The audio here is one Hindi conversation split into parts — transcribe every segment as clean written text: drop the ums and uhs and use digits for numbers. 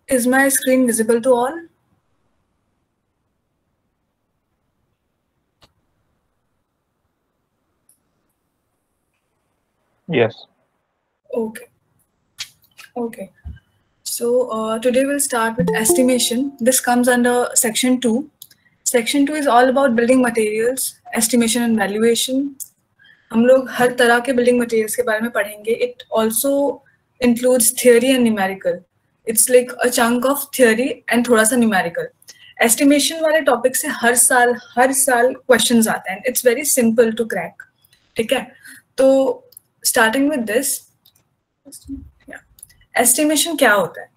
Is my screen visible to all? Yes. Okay. Okay. So today we'll start with estimation. This comes under section 2. Section 2 is all about building materials, estimation and valuation. हम लोग हर तरह के building materials के बारे में पढ़ेंगे. It also includes theory and numerical. It's like a chunk of theory and थोड़ा सा numerical. Estimation वाले topic से हर साल questions आते हैं. It's very simple to crack. ठीक है? तो starting with this, estimation क्या होता है?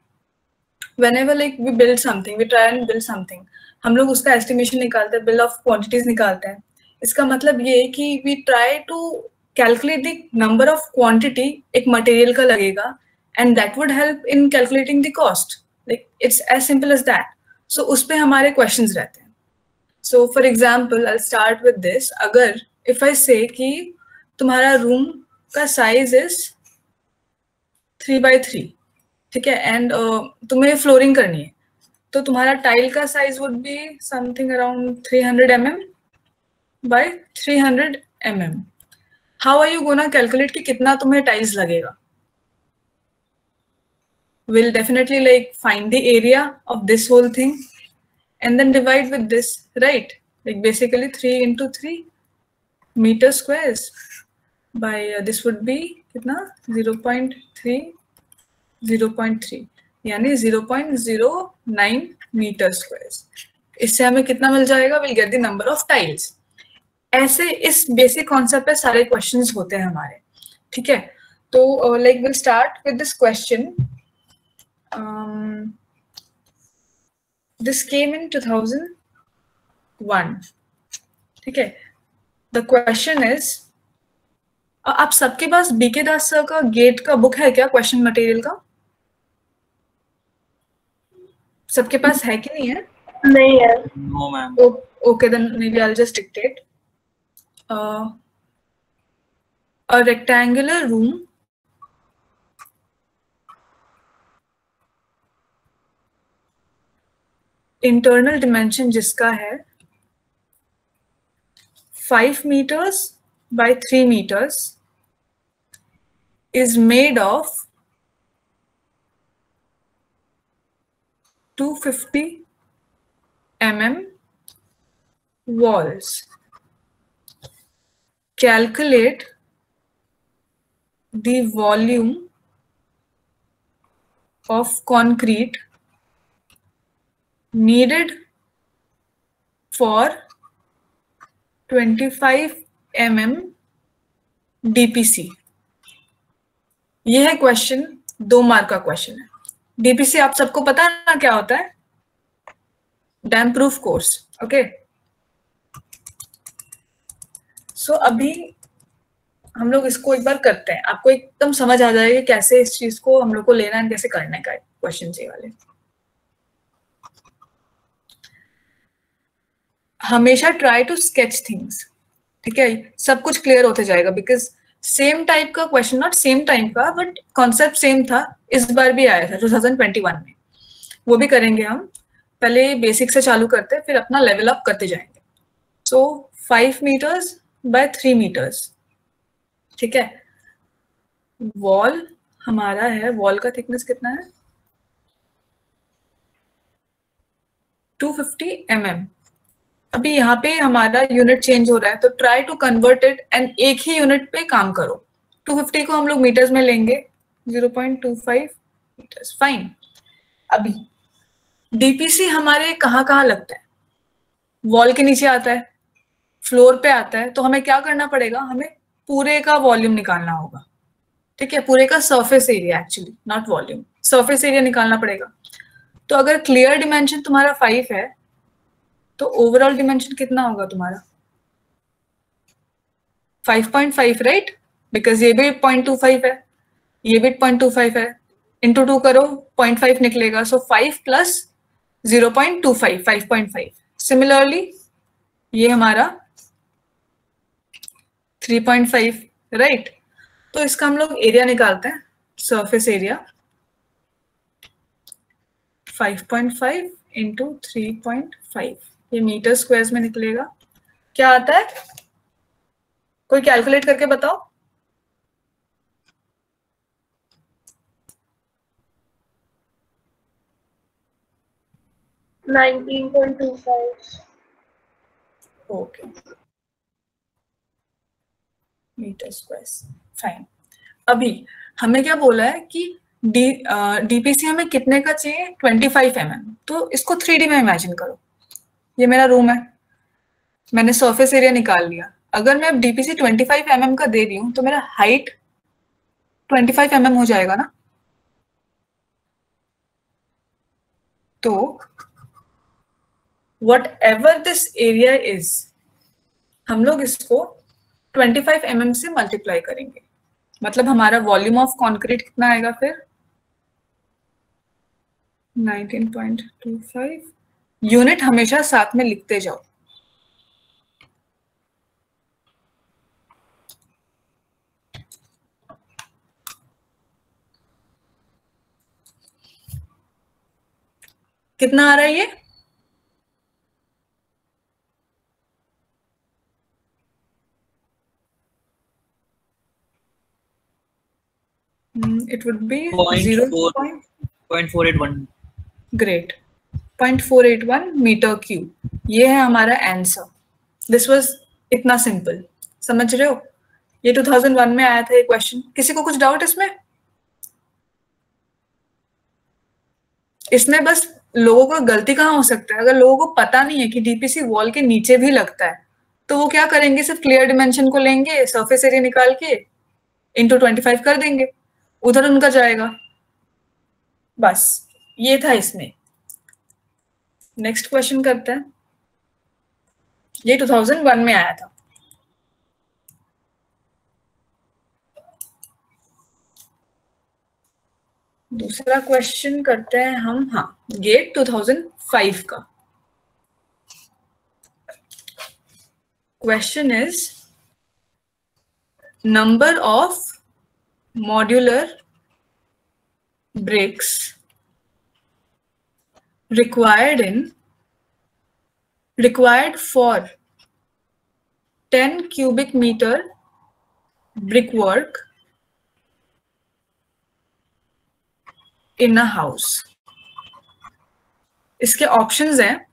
Whenever like we build something, we try and build something, हम लोग उसका estimation निकालते हैं, bill of quantities निकालते हैं. इसका मतलब ये है कि we try to calculate the number of quantity एक material का लगेगा, and that would help in calculating the cost. Like it's as simple as that. So उस पे हमारे questions रहते हैं. So for example, I'll start with this. अगर if I say कि तुम्हारा room का size is 3x3, ठीक है, एंड तुम्हें फ्लोरिंग करनी है, तो तुम्हारा टाइल का size would be something around 300 mm by 300 mm. How are you gonna calculate कि कितना तुम्हें टाइल्स लगेगा? We'll definitely like find the area of this whole thing and then divide with this, right? Like basically 3 into 3 meter squares by this would be कितना 0.3 0.3 यानी 0.09 मीटर स्क्वायर्स. इससे हमें कितना मिल जाएगा? Will get the number of tiles. ऐसे इस बेसिक कॉन्सेप्ट पे सारे क्वेश्चंस होते हैं हमारे. ठीक है, तो like will start with this question. This came in 2001. ठीक है, द क्वेश्चन इज, आप सबके पास बीके दास सर का गेट का बुक है क्या, क्वेश्चन मटेरियल का? सबके पास है कि नहीं है? नहीं है. No, ma'am. Okay, then maybe I'll just dictate. A rectangular room internal dimension जिसका है 5 meters by 3 meters is made of 250 mm walls. Calculate the volume of concrete needed for 25 mm DPC. ये है क्वेश्चन, 2 मार्क का क्वेश्चन है. डीपीसी आप सबको पता है ना क्या होता है? Dam proof course. ओके, सो अभी हम लोग इसको एक बार करते हैं, आपको एकदम समझ आ जाएगा कैसे इस चीज को हम लोग को लेना है, कैसे करने का क्वेश्चन ये वाले. हमेशा ट्राई टू स्केच थिंग्स. ठीक है, सब कुछ क्लियर होते जाएगा बिकॉज सेम टाइप का क्वेश्चन, नॉट सेम टाइप का बट कॉन्सेप्ट सेम था, इस बार भी आया था 2021 में. वो भी करेंगे हम. पहले बेसिक से चालू करते हैं, फिर अपना लेवल अप करते जाएंगे. सो 5 meters by 3 meters. ठीक है, वॉल हमारा है, वॉल का थिकनेस कितना है? 250 mm. अभी यहाँ पे हमारा यूनिट चेंज हो रहा है, तो try to convert it and एक ही यूनिट पे काम करो. 250 को हम लोग मीटर्स में लेंगे, 0.25 मीटर्स. फाइन. अभी डीपीसी हमारे कहाँ लगता है? वॉल के नीचे आता है, फ्लोर पे आता है, तो हमें क्या करना पड़ेगा? हमें पूरे का वॉल्यूम निकालना होगा. ठीक है, पूरे का surface area, actually not volume, surface area निकालना पड़ेगा. तो अगर क्लियर डिमेंशन तुम्हारा 5 है तो ओवरऑल डिमेंशन कितना होगा तुम्हारा? 5.5, राइट? बिकॉज ये भी 0.25 है, ये भी 0.25 है, इंटू 2 करो 0.5 निकलेगा. सो 5 प्लस 0.25, 5.5. सिमिलरली ये हमारा 3.5, राइट? तो इसका हम लोग एरिया निकालते हैं, सरफेस एरिया. 5.5 इंटू 3.5, ये मीटर स्क्वायर में निकलेगा। क्या आता है, कोई कैलकुलेट करके बताओ। 19.25। Okay, metre square, fine. अभी हमें क्या बोला है कि डीपीसी हमें कितने का चाहिए, 25 mm। तो इसको 3D में इमेजिन करो, ये मेरा रूम है, मैंने सरफेस एरिया निकाल लिया। अगर मैं अब डीपीसी 25 mm का दे रही हूँ तो मेरा हाइट 25 mm हो जाएगा ना। तो what ever this area is, हम लोग इसको 25 mm से मल्टीप्लाई करेंगे, मतलब हमारा वॉल्यूम ऑफ कॉन्क्रीट कितना आएगा फिर, 19.25। यूनिट हमेशा साथ में लिखते जाओ। कितना आ रहा है ये, it would be 0.481। Great, 0.481 metre cube, ये है हमारा आंसर। दिस वाज इतना सिंपल, समझ रहे हो। ये 2001 में आया था ये क्वेश्चन। किसी को कुछ डाउट इसमें? इसमें बस लोगों को गलती कहाँ हो सकता है, अगर लोगों को पता नहीं है कि डीपीसी वॉल के नीचे भी लगता है तो वो क्या करेंगे, सिर्फ क्लियर डिमेंशन को लेंगे, सरफेस एरिया निकाल के इंटू 25 कर देंगे, उधर उनका जाएगा। बस ये था इसमें। नेक्स्ट क्वेश्चन करते हैं, ये 2001 में आया था। दूसरा क्वेश्चन करते हैं हम, हाँ, गेट 2005 का। Question is number of modular bricks required for 10 cubic meter brickwork in a house। इसके ऑप्शंस हैं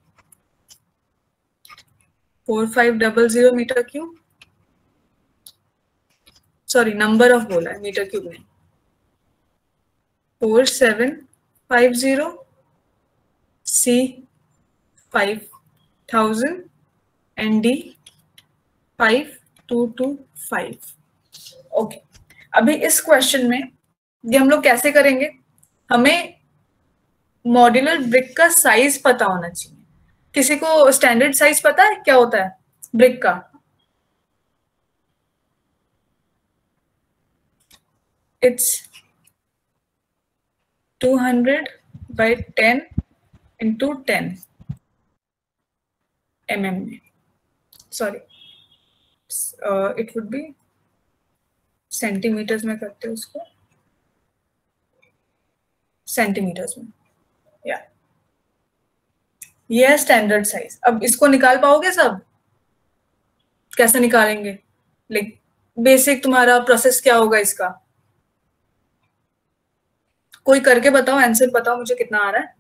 4500 metre cube, sorry number of बोला है, मीटर क्यूब नहीं, 4750, C 5000 and D 5225। ओके, अभी इस क्वेश्चन में ये हम लोग कैसे करेंगे, हमें मॉड्यूलर ब्रिक का साइज पता होना चाहिए। किसी को स्टैंडर्ड साइज पता है क्या होता है ब्रिक का? इट्स 200 by 10 into 10 mm में, sorry it would be centimetres में करते हैं उसको, सेंटीमीटर्स में, या ये है स्टैंडर्ड साइज। अब इसको निकाल पाओगे सब? कैसे निकालेंगे, लाइक बेसिक तुम्हारा प्रोसेस क्या होगा इसका? कोई करके बताओ, आंसर बताओ मुझे कितना आ रहा है।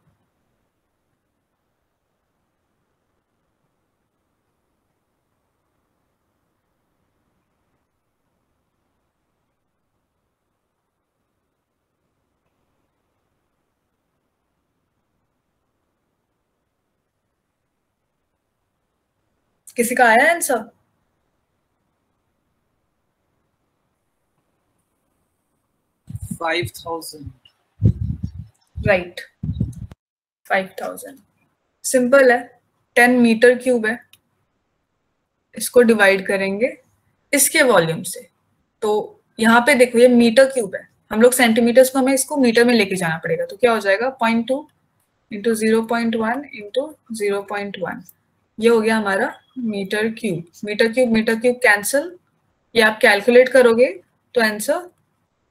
किसी का आया आंसर? राइट, 5000। सिंपल है, 10 मीटर क्यूब है, इसको डिवाइड करेंगे इसके वॉल्यूम से। तो यहाँ पे देखो ये मीटर क्यूब है, हम लोग सेंटीमीटर्स को, हमें इसको मीटर में लेके जाना पड़ेगा। तो क्या हो जाएगा, 0.2 इंटू 0.1 इंटू 0.1, ये हो गया हमारा metre cube. Metre cube cancel, ये आप कैलकुलेट करोगे तो आंसर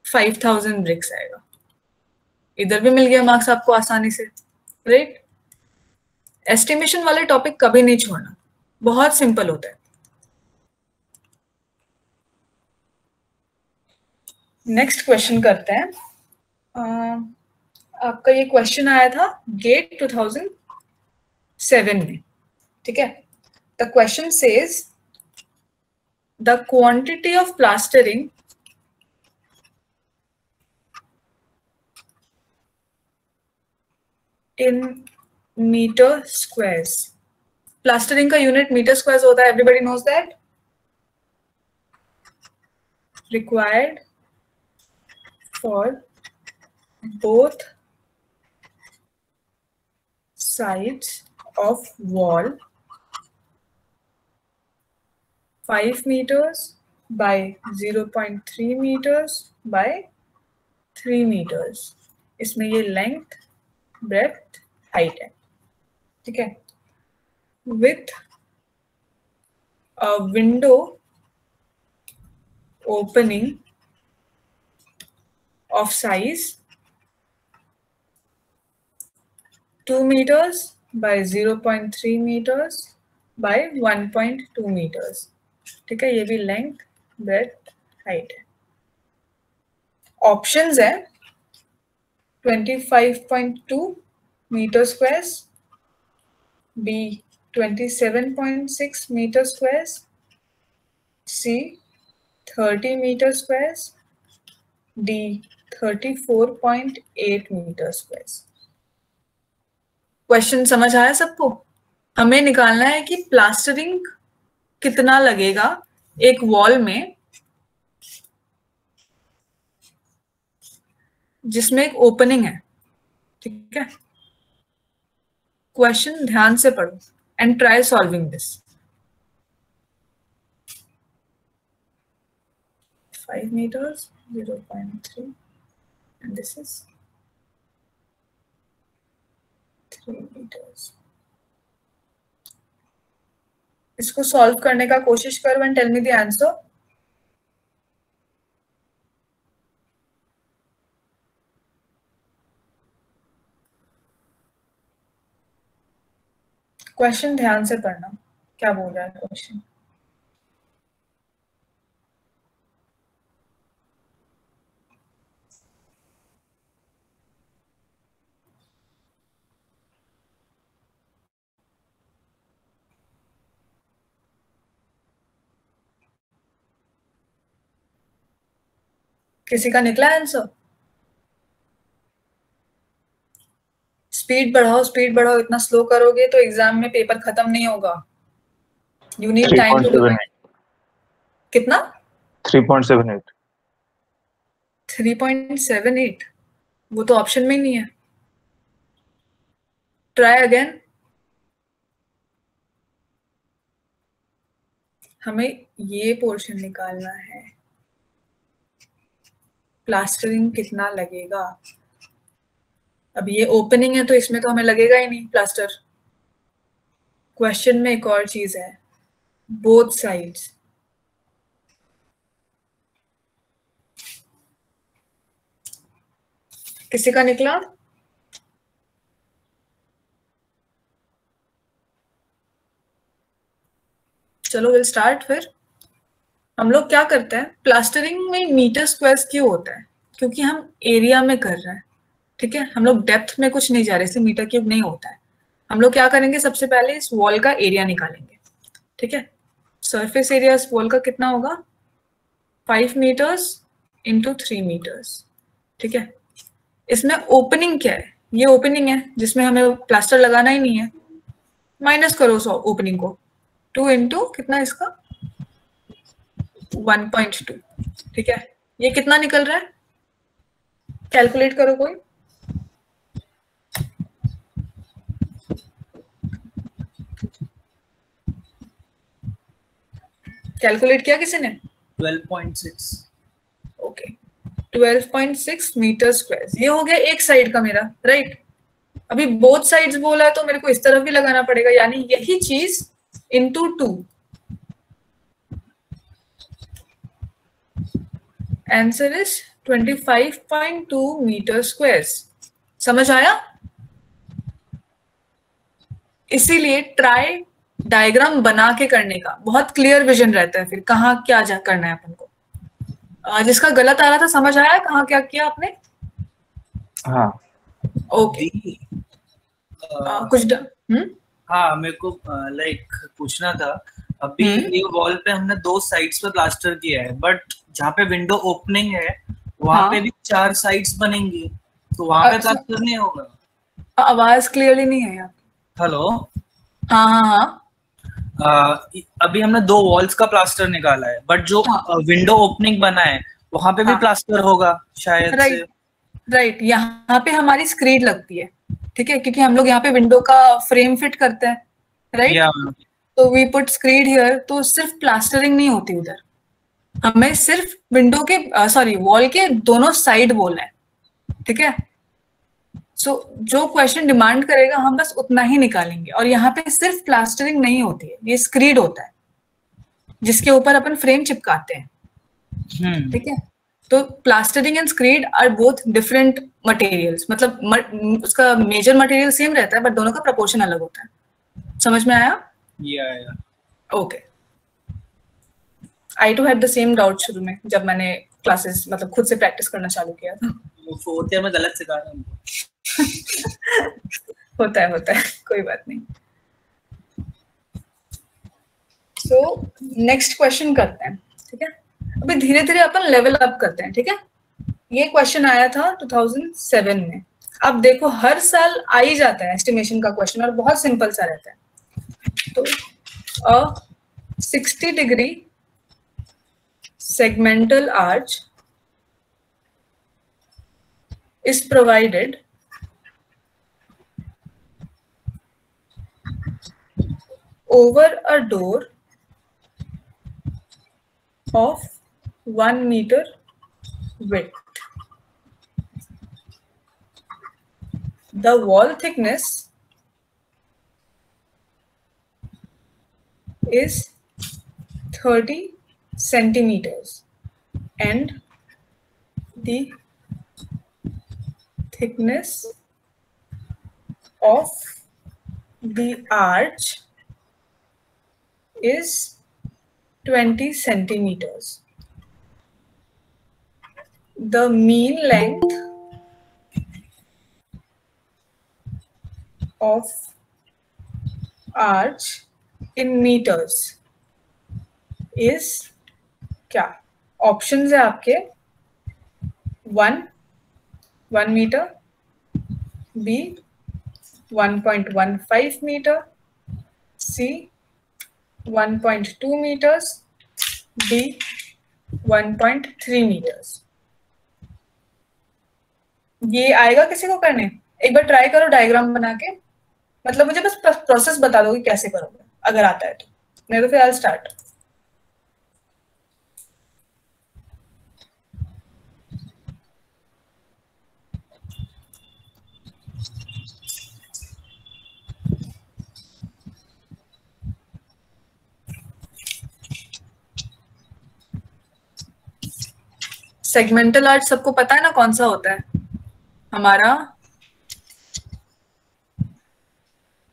5000 ब्रिक्स आएगा। इधर भी मिल गया मार्क्स आपको आसानी से, राइट? एस्टिमेशन वाले टॉपिक कभी नहीं छोड़ना, बहुत सिंपल होता है। नेक्स्ट क्वेश्चन करते हैं। आपका ये क्वेश्चन आया था गेट 2007 में, ठीक है? The question says the quantity of plastering in metre squares. Plastering का यूनिट मीटर स्क्वायर्स होता है, everybody knows that. Required for both sides of wall 5 meters by 0.3 meters by 3 meters। इसमें ये लेंथ, ब्रेथ, हाइट है, ठीक है? With a window opening of size 2 meters by 0.3 meters by 1.2 meters, ठीक है? ये भी लेंथ, ब्रेथ, हाइट है। ऑप्शंस है 25.2 metre squares, B 27.6 metre squares, C 30 metre squares, D 34.8 metre squares. Question समझ आया सबको? हमें निकालना है कि प्लास्टरिंग कितना लगेगा एक वॉल में जिसमें एक ओपनिंग है, ठीक है? क्वेश्चन ध्यान से पढ़ो and try solving this. 5 meters 0.3 and this is 3 meters। इसको सॉल्व करने का कोशिश करो and tell me the answer. Question ध्यान से पढ़ना, क्या बोल रहा है क्वेश्चन। किसी का निकला आंसर? स्पीड बढ़ाओ, स्पीड बढ़ाओ, इतना स्लो करोगे तो एग्जाम में पेपर खत्म नहीं होगा। You need time to do it. कितना? 3.78। 3.78? वो तो ऑप्शन में ही नहीं है। Try again. हमें ये पोर्शन निकालना है, प्लास्टरिंग कितना लगेगा। अब ये ओपनिंग है तो इसमें तो हमें लगेगा ही नहीं प्लास्टर। क्वेश्चन में एक और चीज है, बोथ साइड्स। किसी का निकला? चलो विल स्टार्ट। फिर हम लोग क्या करते हैं, प्लास्टरिंग में मीटर स्क्वायर्स क्यों होता है? क्योंकि हम एरिया में कर रहे हैं, ठीक है? हम लोग डेप्थ में कुछ नहीं जा रहे, इसलिए मीटर क्यूब नहीं होता है। हम लोग क्या करेंगे, सबसे पहले इस वॉल का एरिया निकालेंगे, ठीक है? सरफेस एरिया इस वॉल का कितना होगा? 5 meters इंटू 3 meters, ठीक है? इसमें ओपनिंग क्या है? ये ओपनिंग है जिसमें हमें प्लास्टर लगाना ही नहीं है। माइनस करो उस ओपनिंग को, 2 इंटू कितना इसका 1.2, ठीक है? ये कितना निकल रहा है? कैलकुलेट करो कोई। कैलकुलेट किया किसी ने? 12.6। Okay, 12.6 metre square. ये हो गया एक साइड का मेरा, राइट? अभी बोथ साइड्स बोला है तो मेरे को इस तरफ भी लगाना पड़ेगा, यानी यही चीज into 2। Answer is 25.2 metre square. समझ आया? इसीलिए ट्राई डायग्राम बना के करने का, बहुत क्लियर विजन रहता है फिर कहाँ क्या करना है अपन को। जिसका गलत आ रहा था समझ आया कहाँ क्या किया आपने? हाँ ओके। कुछ हाँ मेरे को लाइक पूछना था अभी ये वॉल पे हमने 2 साइड्स पे प्लास्टर किया है, बट जहाँ पे विंडो ओपनिंग है वहाँ हाँ। पे भी 4 साइड्स बनेंगी, तो वहाँ पे अच्छा। प्लास्टर नहीं होगा? आवाज क्लियरली नहीं है यार। हेलो। हाँ हाँ हाँ। अभी हमने 2 वॉल्स का प्लास्टर निकाला है, बट जो विंडो ओपनिंग बना है वहाँ पे भी प्लास्टर होगा शायद से। राइट, यहाँ पे हमारी स्क्रीड लगती है, ठीक है, क्योंकि हम लोग यहाँ पे विंडो का फ्रेम फिट करते हैं, राइट। तो वी पुट स्क्रीड हियर, तो सिर्फ प्लास्टरिंग नहीं होती उधर, हमें सिर्फ विंडो के सॉरी वॉल के दोनों साइड बोलना है, ठीक है। सो जो क्वेश्चन डिमांड करेगा हम बस उतना ही निकालेंगे, और यहाँ पे सिर्फ प्लास्टरिंग नहीं होती है, ये स्क्रीड होता है जिसके ऊपर अपन फ्रेम चिपकाते हैं, ठीक है। तो plastering and screed are both different materials, मतलब उसका मेजर मटेरियल सेम रहता है बट दोनों का प्रोपोर्शन अलग होता है। समझ में आया? Okay. I too had the same doubt शुरू में जब मैंने क्लासेस मतलब खुद से प्रैक्टिस करना चालू किया था। वो 4th ईयर में गलत सिखा रहा हूँ। होता है कोई बात नहीं। सो नेक्स्ट क्वेश्चन करते हैं, ठीक है। अभी धीरे धीरे अपन लेवल अप करते हैं, ठीक है। ये क्वेश्चन आया था 2007 में। अब देखो हर साल आ ही जाता है एस्टिमेशन का क्वेश्चन, और बहुत सिंपल सा रहता है। तो 60 degree segmental arch is provided over a door of 1 meter width. The wall thickness is 30 centimeters and the thickness of the arch is 20 centimeters. The mean length of arch in meters is क्या? ऑप्शंस है आपके 1 मीटर, बी 1.15 मीटर, सी 1.2 मीटर्स, डी 1.3 मीटर्स। ये आएगा किसी को करने? एक बार ट्राई करो डायग्राम बना के, मतलब मुझे बस प्रोसेस बता दो कि कैसे करोगे अगर आता है तो, नहीं तो फिर आई स्टार्ट। सेगमेंटल आर्च सबको पता है ना कौन सा होता है हमारा?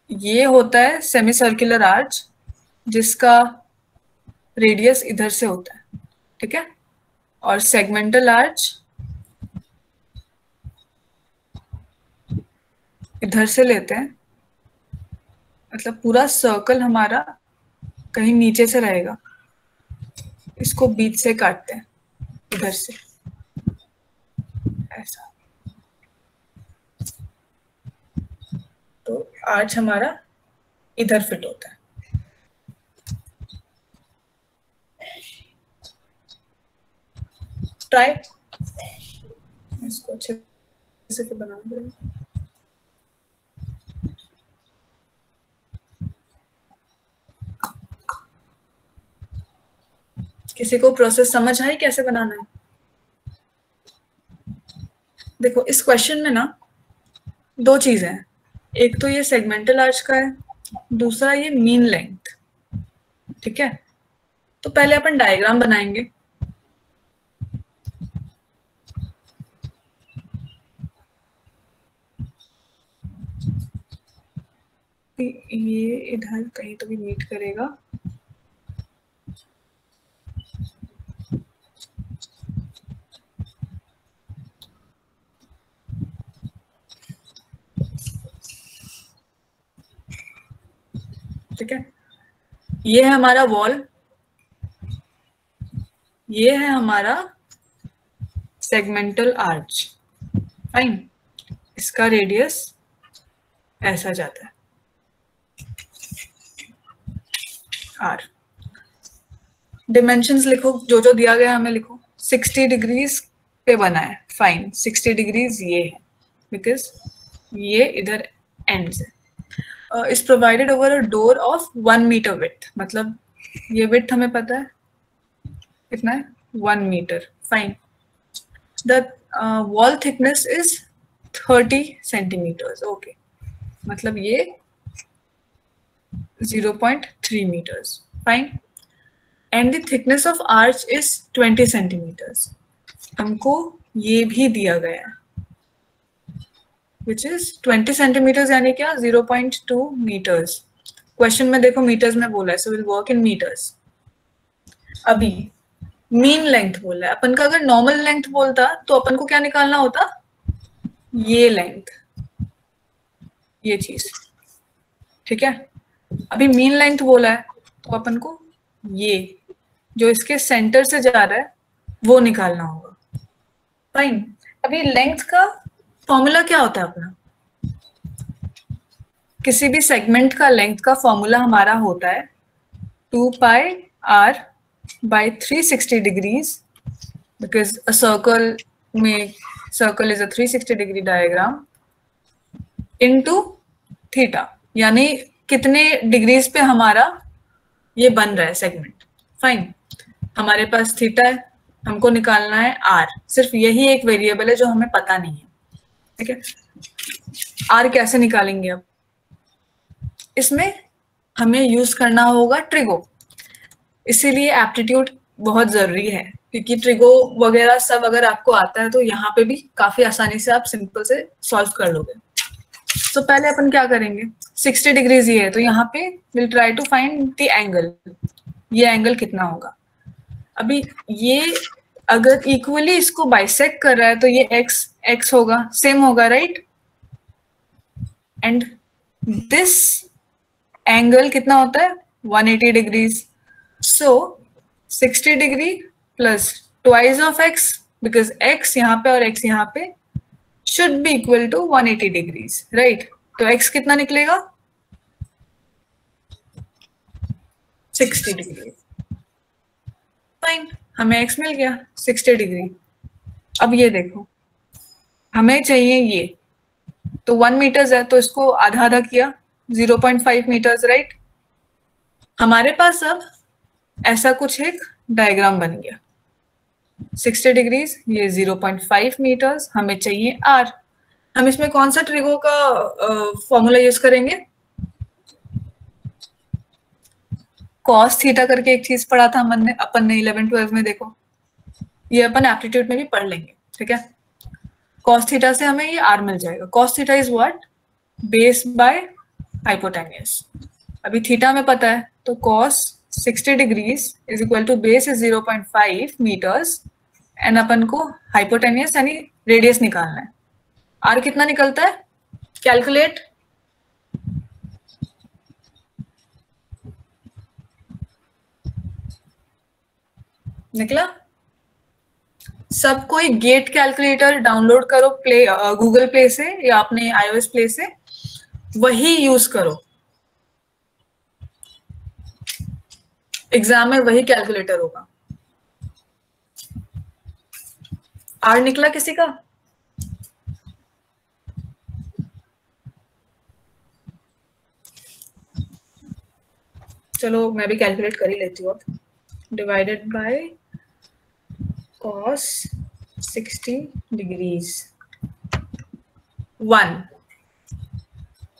ये होता है सेमी सर्कुलर आर्च जिसका रेडियस इधर से होता है, ठीक है। और सेगमेंटल आर्च इधर से लेते हैं, मतलब पूरा सर्कल हमारा कहीं नीचे से रहेगा, इसको बीच से काटते हैं इधर से ऐसा। तो आर्च हमारा इधर फिट होता है। ट्राई इसको अच्छे से बना दें। किसी को प्रोसेस समझ आई कैसे बनाना है? देखो इस क्वेश्चन में ना 2 चीजें हैं, एक तो ये सेगमेंटल आर्च का है, दूसरा ये मीन लेंथ, ठीक है। तो पहले अपन डायग्राम बनाएंगे। ये इधर कहीं तो भी मीट करेगा। ठीक है, ये है हमारा वॉल, ये है हमारा सेगमेंटल आर्च। फाइन, इसका रेडियस ऐसा जाता है आर। डिमेंशंस लिखो, जो जो दिया गया हमें लिखो। 60 डिग्रीज पे बना है, फाइन। 60 डिग्रीज ये है बिकॉज ये इधर एंड्स है। Is provided over a door of 1 metre width, मतलब ये विड्थ हमें पता है कितना है, 1 metre. Fine, the wall thickness is 30 centimetres. Okay, मतलब ये 0.3 meters. Fine. And the thickness of arch is 20 centimeters. हमको ये भी दिया गया है, which is 20 centimeters यानी क्या, 0.2 meters. क्वेश्चन में देखो मीटर्स में बोला है, so we'll work in meters. अभी मीन लेंथ बोला है, अपन का अगर नॉर्मल लेंथ बोलता तो अपन को क्या निकालना होता, ये लेंथ, ये चीज। ठीक है, अभी मीन लेंथ बोला है तो अपन को ये जो इसके सेंटर से जा रहा है वो निकालना होगा। फाइन, अभी लेंथ का फॉर्मूला क्या होता है अपना, किसी भी सेगमेंट का लेंथ का फॉर्मूला हमारा होता है 2 पाई r by 360 degrees, because a circle is a 360 degree diagram, into theta, यानी कितने डिग्रीज पे हमारा ये बन रहा है सेगमेंट। फाइन, हमारे पास थीटा है, हमको निकालना है आर। सिर्फ यही एक वेरिएबल है जो हमें पता नहीं है। ठीक है, आर कैसे निकालेंगे अब, इसमें हमें यूज करना होगा ट्रिगो। इसीलिए एप्टीट्यूड बहुत जरूरी है, क्योंकि ट्रिगो वगैरह सब अगर आपको आता है तो यहाँ पे भी काफी आसानी से आप सिंपल से सॉल्व कर लोगे। तो पहले अपन क्या करेंगे, 60 डिग्रीज ये है तो यहाँ पे will try to find the angle, ये एंगल कितना होगा। अभी ये अगर इक्वली इसको बाइसेक्ट कर रहा है तो ये x होगा, सेम होगा, राइट। एंड दिस एंगल कितना होता है, 180 degrees. So 60 degree plus twice of x, because x यहाँ पे और x यहाँ पे, should be equal to 180 degrees, right? तो x कितना निकलेगा, 60 डिग्री। फाइन, हमें x मिल गया 60 डिग्री। अब ये देखो, हमें चाहिए ये, तो 1 मीटर्स है तो इसको आधा आधा किया, 0.5 मीटर्स, राइट। हमारे पास अब ऐसा कुछ एक डायग्राम बन गया, 60 डिग्रीज, ये 0.5 मीटर्स, हमें चाहिए r। हम इसमें कौन सा ट्रिगो का फॉर्मूला यूज करेंगे, कॉस थीटा करके एक चीज पढ़ा था अपन ने 11-12 में, देखो ये अपन एप्टीट्यूड में भी पढ़ लेंगे। ठीक है, कॉस थीटा से हमें ये r मिल जाएगा। Cos theta is what, base by hypotenuse. अभी थीटा में पता है तो cos 60 degrees is equal to base is 0.5 metres and अपन को हाइपोटेन्यूज यानी रेडियस निकालना है। आर कितना निकलता है, कैलकुलेट। निकला, सब कोई गेट कैलकुलेटर डाउनलोड करो, गूगल प्ले से या अपने iOS प्ले से, वही यूज करो, एग्जाम में वही कैलकुलेटर होगा। आर निकला किसी का, चलो मैं भी कैलकुलेट कर ही लेती हूँ अब। Divided by cos 60 degrees 1,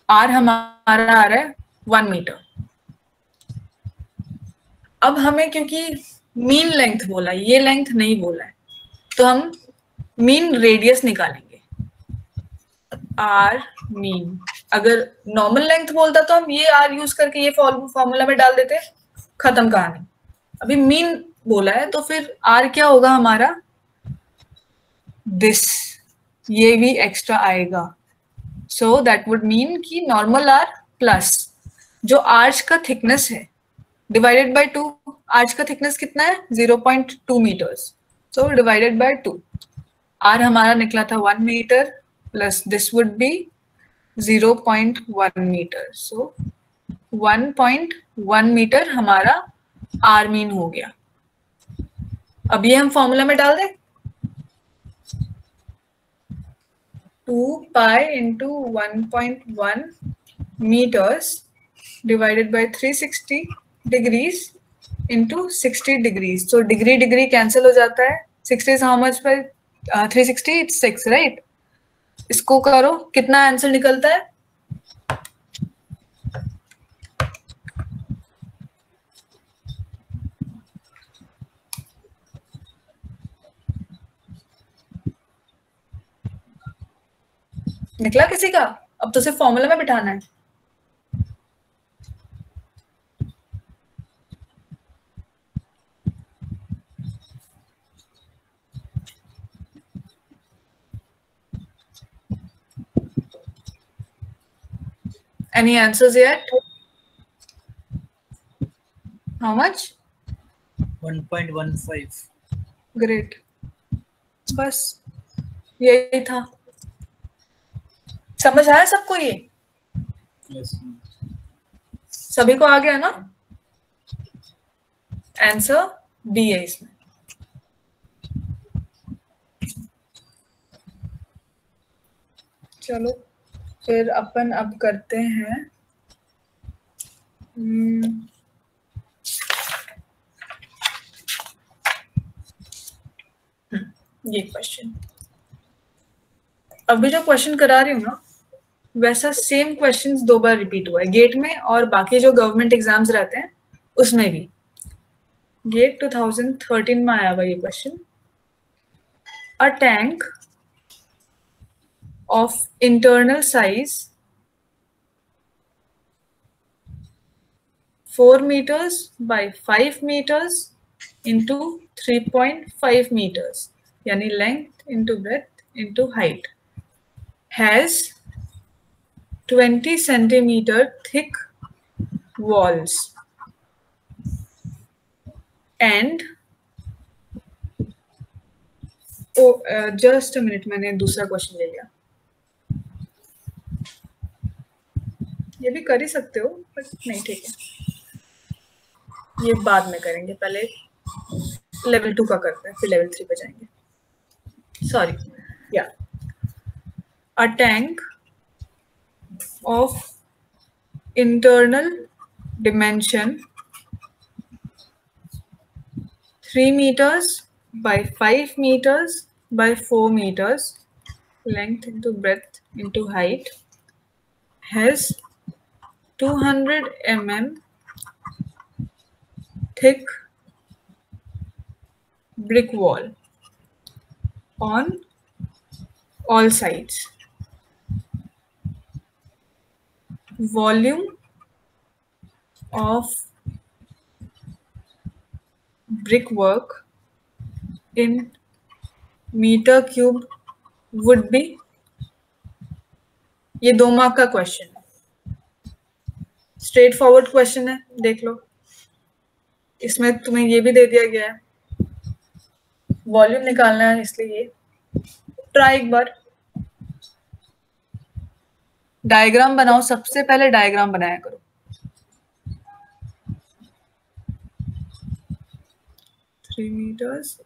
R हमारा आ रहा है 1 मीटर। अब हमें क्योंकि मीन लेंथ बोला, ये लेंथ नहीं बोला है, तो हम मीन रेडियस निकालेंगे, आर मीन। अगर नॉर्मल लेंथ बोलता तो हम ये आर यूज करके ये फॉर्मूला में डाल देते, खत्म कहानी। अभी मीन बोला है तो फिर आर क्या होगा हमारा, दिस, ये भी एक्स्ट्रा आएगा। सो दैट वुड मीन कि नॉर्मल आर प्लस जो आर्च का थिकनेस है डिवाइडेड बाय 2। आर्च का थिकनेस कितना है, 0.2 metres. So divided by 2, R हमारा निकला था 1 metre plus this would be 0.1 metre. So 1.1 metre हमारा आर मीन हो गया। अब ये हम फॉर्मूला में डाल दें, 2 pi into 1.1 meters divided by 360 degrees into 60 degrees. So degree degree cancel हो जाता है। 60 is how much by 360? It's 6, right? इसको करो, कितना आंसर निकलता है? निकला किसी का? अब तो सिर्फ फॉर्मूला में बिठाना है। Any answers yet? How much? 1.15. Great. बस यही था। समझ आया सबको ये? Yes. सभी को आ गया ना? आंसर बी है इसमें। चलो फिर अपन अब करते हैं ये क्वेश्चन। अभी जो क्वेश्चन करा रही हूँ ना, वैसा सेम क्वेश्चंस 2 बार रिपीट हुआ है गेट में और बाकी जो गवर्नमेंट एग्जाम्स रहते हैं उसमें भी। गेट 2013 में आया हुआ ये question. A tank of internal size 4 meters by 5 meters into 3.5 meters, yani length into breadth into height, has 20 centimeter thick walls and just a minute, मैंने दूसरा क्वेश्चन ले लिया। ये भी कर ही सकते हो बट नहीं, ठीक है, ये बाद में करेंगे, पहले लेवल 2 का करते हैं फिर लेवल 3 पे जाएंगे। सॉरी, या a tank of internal dimension 3 meters by 5 meters by 4 meters, length into breadth into height, has 200 mm thick brick wall on all sides. Volume of brickwork in meter cube would be, ये 2 मार्क का क्वेश्चन है, स्ट्रेट फॉरवर्ड क्वेश्चन है, देख लो। इसमें तुम्हें ये भी दे दिया गया है, वॉल्यूम निकालना है, इसलिए ये ट्राई एक बार। डायग्राम बनाओ, सबसे पहले डायग्राम बनाया करो। थ्री मीटर्स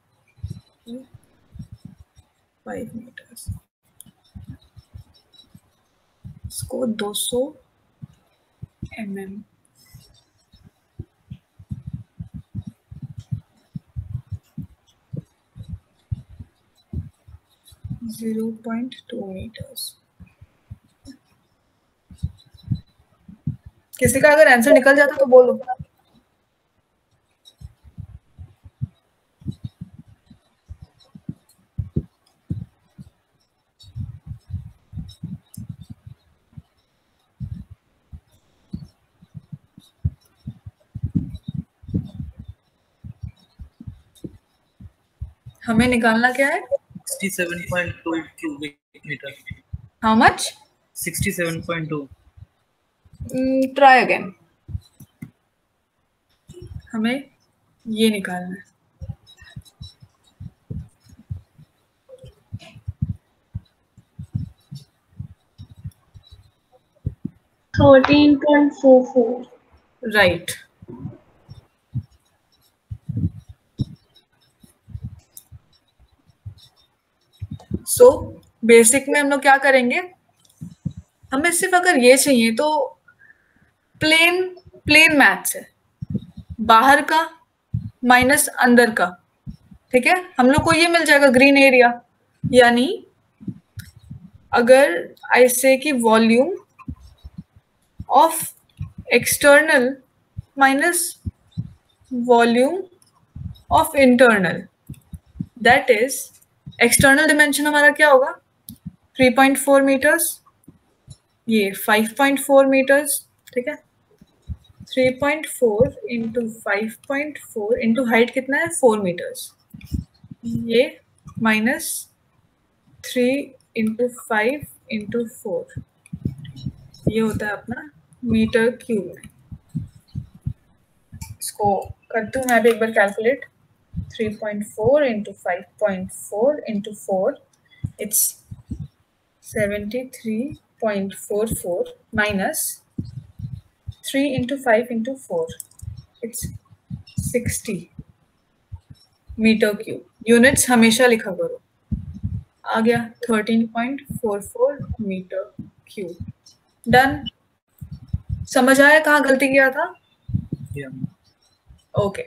5 मीटर्स, इसको 200 mm, .2 meters। किसी का अगर आंसर निकल जाता तो बोलो। हमें निकालना क्या है? 67.2 cubic metre. How much? 67.2. Try again. हमें ये निकालना है. $13.44. राइट. सो बेसिक में हम लोग क्या करेंगे, हमें सिर्फ अगर ये चाहिए तो प्लेन प्लेन मैथ्स है, बाहर का माइनस अंदर का. ठीक है, हम लोग को ये मिल जाएगा ग्रीन एरिया. यानी अगर आई से कि volume of external minus volume of internal, that is external dimension हमारा क्या होगा? 3.4 मीटर्स, ये 5.4 मीटर्स. ठीक है, 3.4 इंटू 5.4 इंटू हाइट कितना है? 4 मीटर्स. ये माइनस 3 इंटू 5 इंटू 4, ये होता है अपना मीटर क्यूब में. इसको करती हूँ मैं भी एक बार calculate. 3.4 into 5.4 into 4, it's 73.44 minus 3 into 5 into 4, it's 60 metre cube. Units हमेशा लिखा करो. आ गया 13.44 मीटर क्यूब. डन. समझ आया कहाँ गलती किया था? Yeah. ओके,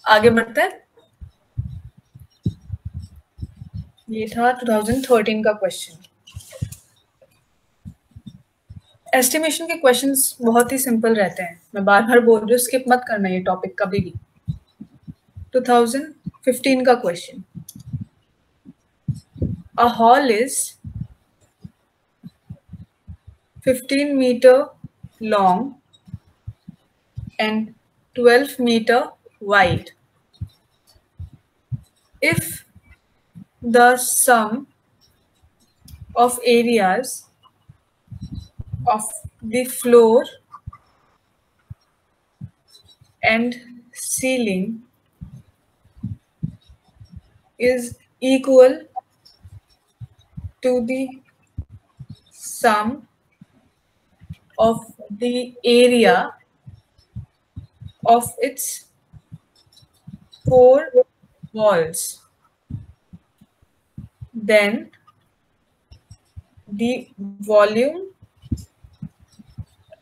आगे बढ़ते हैं. ये था 2013 का क्वेश्चन. एस्टिमेशन के क्वेश्चंस बहुत ही सिंपल रहते हैं. मैं बार बार बोल रही हूँ, स्किप मत करना ये टॉपिक कभी भी. 2015 का question. A hall is 15 meter long and 12 meter wide. If the sum of areas of the floor and ceiling is equal to the sum of the area of its 4 walls, then the volume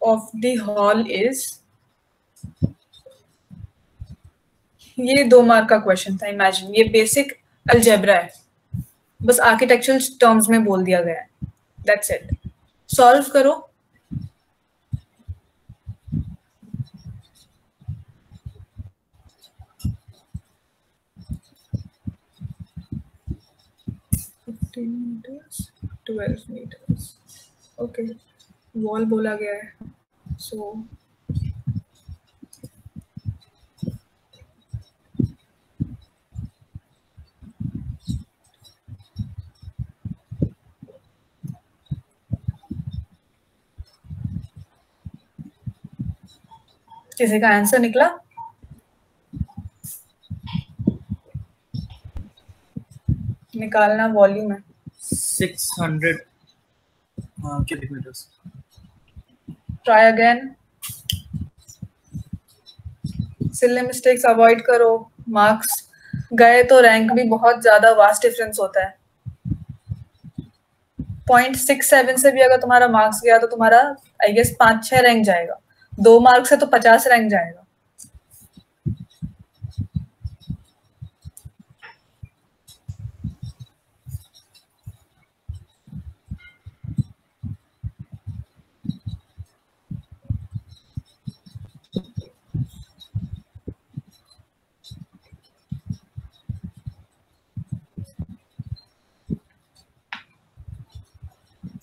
of the hall is. ये 2 मार्क का क्वेश्चन था. इमेजिन, ये बेसिक अलजेब्रा है, बस आर्किटेक्चरल टर्म्स में बोल दिया गया है. That's it. सॉल्व करो. meters, 12 meters. ओके, वॉल बोला गया है. सो किसी का आंसर निकला? निकालना वॉल्यूम है. 600 cubic meters. Try again. सिले मिस्टेक्स अवॉइड करो. मार्क्स गए तो रैंक भी बहुत ज्यादा वास्ट डिफरेंस होता है. 0.67 से भी अगर तुम्हारा मार्क्स गया तो तुम्हारा आई गेस 5-6 रैंक जाएगा. 2 मार्क्स से तो 50 रैंक जाएगा.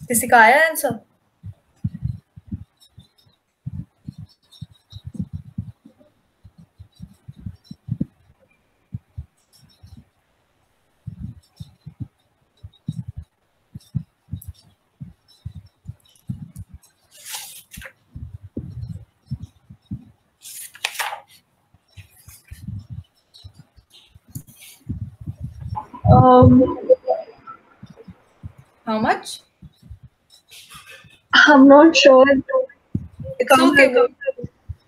किसी का आया answer? How much? I'm not sure. It's okay. कितना?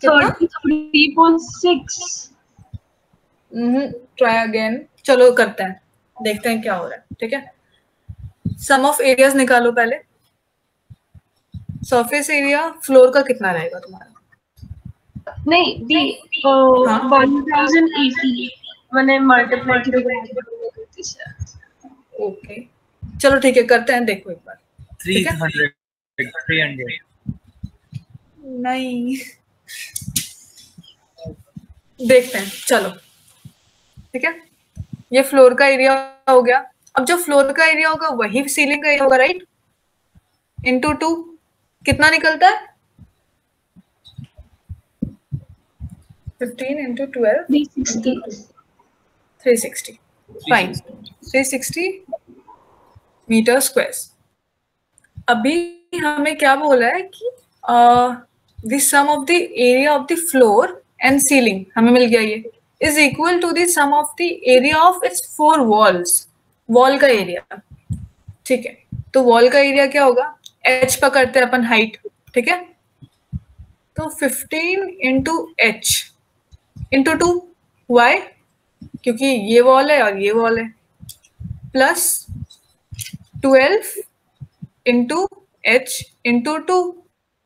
33.6. Try again. चलो करते हैं, देखते हैं क्या हो रहा है. ठीक है. सम ऑफ एरियाज निकालो पहले. सरफेस एरिया फ्लोर का कितना रहेगा तुम्हारा? नहीं, the 1080 मैंने मल्टीप्लाई किया. ओके, चलो ठीक है, करते हैं. देखो एक बार. 300 नहीं, देखते हैं. चलो ठीक है. ये फ्लोर का एरिया हो गया. अब जो फ्लोर का एरिया होगा वही सीलिंग का एरिया होगा, राइट? इंटू 2 कितना निकलता है? 15 इंटू 12 360. फाइन. 360 metre square. अभी हमें क्या बोला है कि the sum of the area of the floor and ceiling हमें मिल गया. ये is equal to the sum of the area of its 4 walls. Wall का एरिया. ठीक है, तो वॉल का एरिया क्या होगा? h पकड़ते हैं अपन, हाइट. ठीक है, तो 15 इंटू एच इंटू 2. वाई? क्योंकि ये वॉल है और ये वॉल है. प्लस 12 इंटू एच इंटू 2,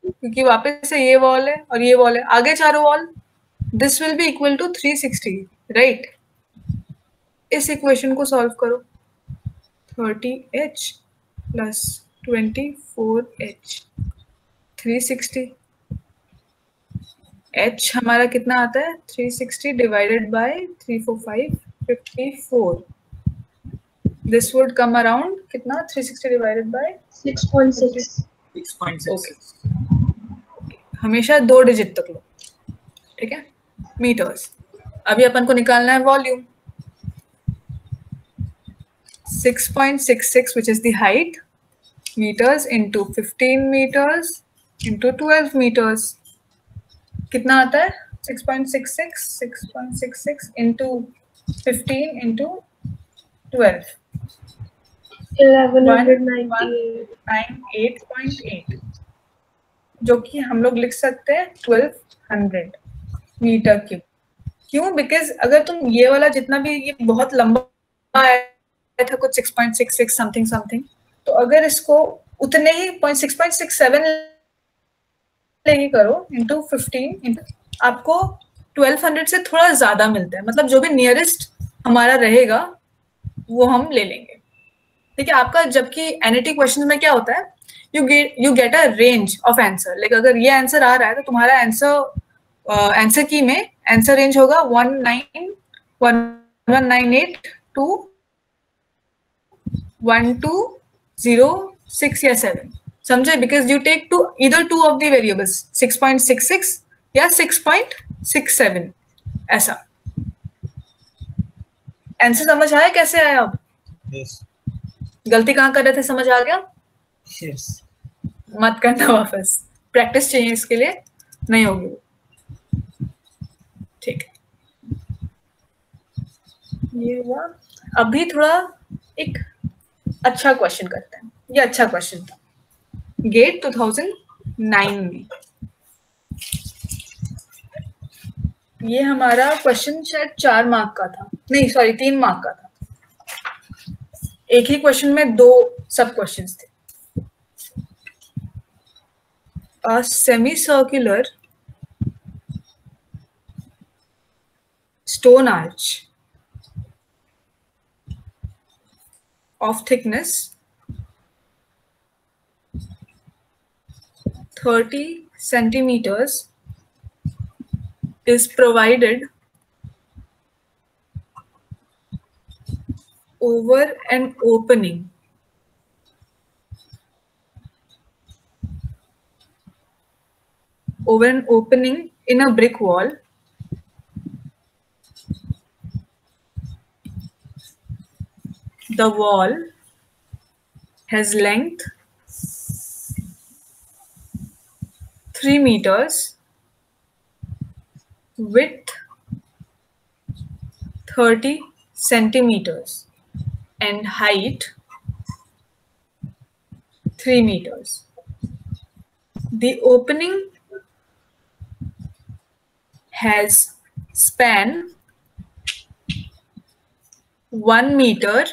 क्योंकि वापस से ये वॉल है और ये वॉल है. आगे चारों wall. This will be equal to 360, right? इस इक्वेशन को सॉल्व करो. 30h plus 24h 360. h हमारा कितना आता है? 360 divided by 345 54. This would come around कितना? 360 डिवाइडेड बाय 6.6. 6.6. हमेशा 2 डिजिट तक लो. ठीक है. मीटर्स. अभी अपन को निकालना है volume. 6.66 which is the height, meters into 15 meters into 12 meters. कितना आता है? 6.66 into 15 into 12. 1198.8, जो कि हम लोग लिख सकते हैं 1200 मीटर क्यूब. क्यों? बिकॉज अगर तुम ये वाला जितना भी, ये बहुत लंबा है था कुछ 6.66 समथिंग समथिंग, तो अगर इसको उतने ही 6.67 ही करो इंटू 15 इंटू, आपको 1200 से थोड़ा ज्यादा मिलता है. मतलब जो भी नियरेस्ट हमारा रहेगा वो हम ले लेंगे. ठीक है. आपका जबकि एनईटी क्वेश्चन में क्या होता है, you get a range of answer. Like अगर ये आंसर आ रहा है तो तुम्हारा आंसर की में आंसर रेंज होगा 1198 टू 1206 या 7. समझे? Because you take to either 2 of the variables, 6.66 या 6.67. ऐसा. आंसर समझ आया कैसे आया? अब Yes. गलती कहाँ कर रहे थे? समझ आ गया? Yes. मत करना वापस. प्रैक्टिस चाहिए इसके लिए, नहीं होगी. ठीक है, ये हुआ. अभी थोड़ा एक अच्छा क्वेश्चन करते हैं. ये अच्छा क्वेश्चन था गेट 2009 में. ये हमारा क्वेश्चन शायद 4 मार्क का था. नहीं सॉरी, 3 मार्क का था. एक ही क्वेश्चन में 2 सब क्वेश्चंस थे. A semicircular stone arch of thickness 30 centimeters is provided over an opening in a brick wall the wall has length 3 meters, width 30 centimeters. and height 3 meters. The opening has span 1 meter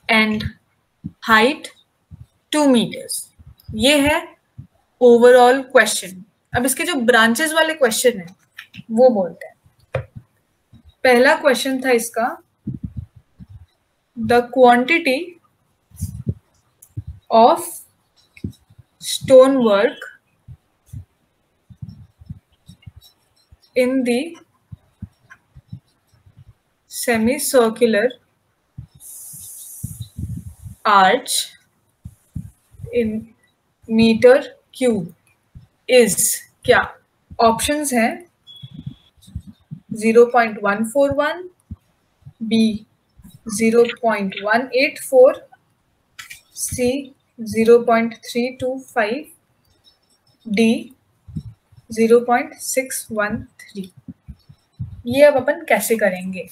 and height 2 meters. ये है ओवरऑल क्वेश्चन. अब इसके जो ब्रांचेस वाले क्वेश्चन है वो बोलते हैं. पहला क्वेश्चन था इसका, the quantity of stone work in the semicircular arch in meter cube is क्या? ऑप्शंस हैं 0.141, B 0.184, C 0.325, D 0.613. ये अब अपन कैसे करेंगे?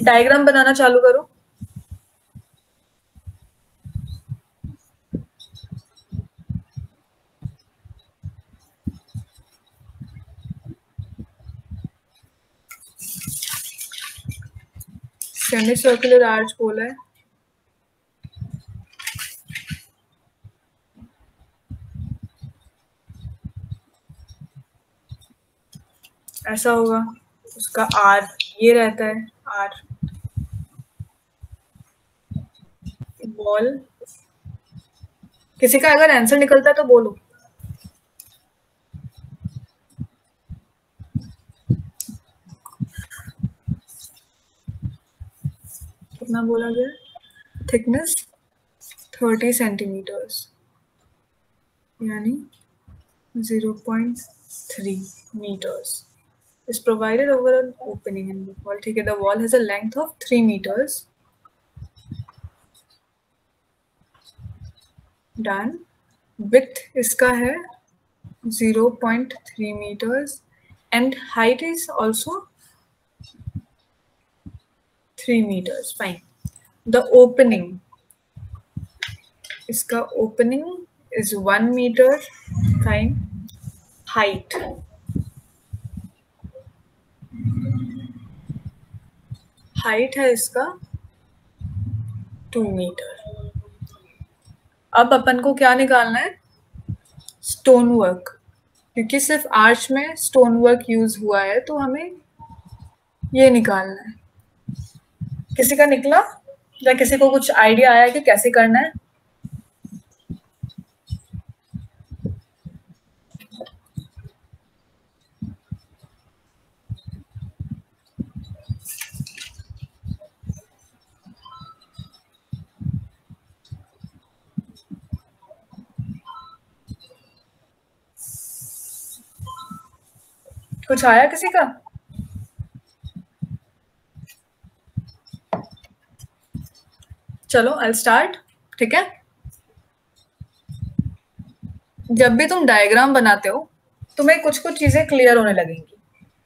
डायग्राम बनाना चालू करो. सेमी सर्कुलर आर्च बोला है. ऐसा होगा, उसका आर ये रहता है, आर वॉल. किसी का अगर आंसर निकलता है तो बोलो. कितना बोला गया? थिकनेस 30 सेंटीमीटर्स यानी 0.3 meters is provided over an opening in the wall. ठीक है, the wall has a length of 3 meters. Done. Width इसका है 0.3 meters and height is also 3 meters. Fine. The opening, इसका opening is 1 meter. Fine. Height है इसका 2 मीटर. अब अपन को क्या निकालना है? स्टोन वर्क, क्योंकि सिर्फ आर्च में स्टोन वर्क यूज हुआ है तो हमें ये निकालना है. किसी का निकला या किसी को कुछ आइडिया आया कि कैसे करना है? कुछ आया किसी का? चलो आई स्टार्ट. ठीक है, जब भी तुम डायग्राम बनाते हो तुम्हें कुछ कुछ चीजें क्लियर होने लगेंगी.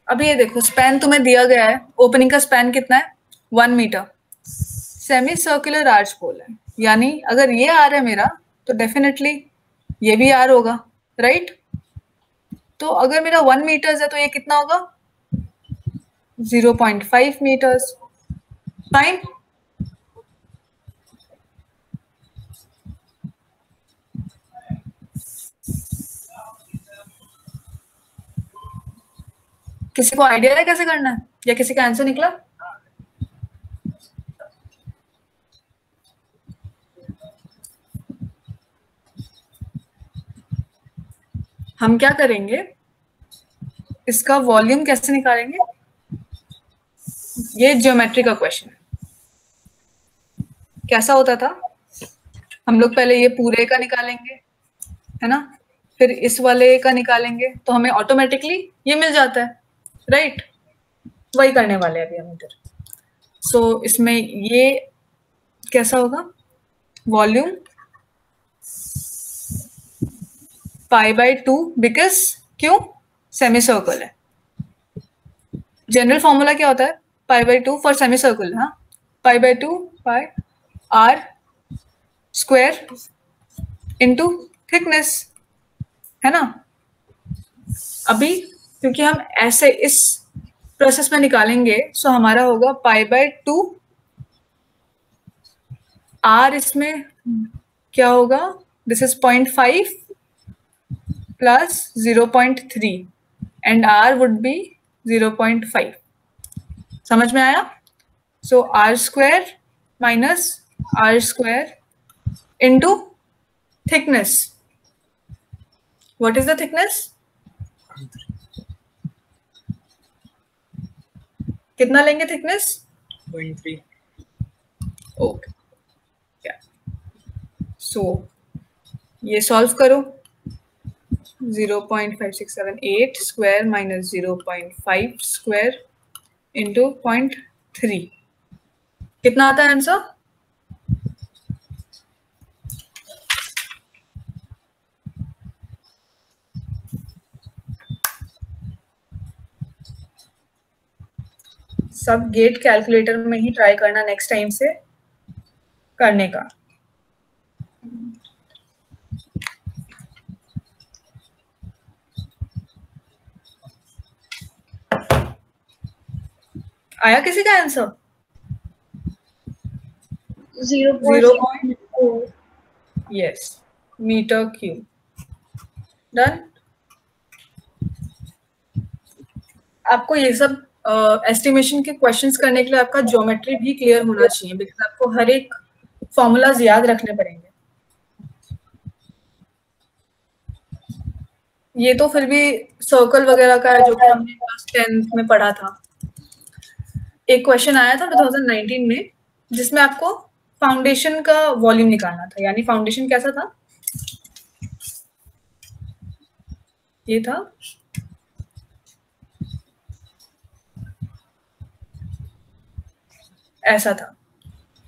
अभी ये देखो, स्पैन तुम्हें दिया गया है. ओपनिंग का स्पैन कितना है? 1 मीटर. सेमी सर्कुलर आर्च बोला है, यानी अगर ये आर है मेरा तो डेफिनेटली ये भी आर होगा, राइट? तो अगर मेरा 1 मीटर्स है तो ये कितना होगा? 0.5 मीटर्स. फाइन. किसी को आइडिया है कैसे करना है या किसी का आंसर निकला? हम क्या करेंगे, इसका वॉल्यूम कैसे निकालेंगे? ये ज्योमेट्री का क्वेश्चन है. कैसा होता था? हम लोग पहले ये पूरे का निकालेंगे, है ना, फिर इस वाले का निकालेंगे तो हमें ऑटोमेटिकली ये मिल जाता है, राइट? वही करने वाले हैं अभी हम इधर. सो इसमें ये कैसा होगा? वॉल्यूम π/2, बिकॉज क्यों? सेमी सर्कल है. जनरल फॉर्मूला क्या होता है? Pi by 2 for semi circle, हाँ, pi by 2 by R square into thickness, है ना। अभी क्योंकि हम ऐसे इस प्रोसेस में निकालेंगे, सो हमारा होगा पाई बाय 2 आर, इसमें क्या होगा, this is 0.5 plus 0.3 and R would be 0.5। समझ में आया? So R square minus R square into thickness. What is the thickness? कितना लेंगे थिकनेस? 0.3। ओके, सो ये सॉल्व करो। 0.5678 स्क्वायर माइनस 0.5 स्क्वायर इंटू 0.3, कितना आता है आंसर? सब गेट कैलकुलेटर में ही ट्राई करना नेक्स्ट टाइम से करने का। आया किसी का answer? 0.4। Yes, metre cube. Done. आपको ये सब एस्टिमेशन के क्वेश्चंस करने के लिए आपका ज्योमेट्री भी क्लियर होना चाहिए, बिकॉज आपको हर एक फॉर्मूलाज याद रखने पड़ेंगे। ये तो फिर भी सर्कल वगैरह का है जो कि हमने क्लास 10th में पढ़ा था। एक क्वेश्चन आया था 2019 में जिसमें आपको फाउंडेशन का वॉल्यूम निकालना था, यानी फाउंडेशन कैसा था, ये था ऐसा था।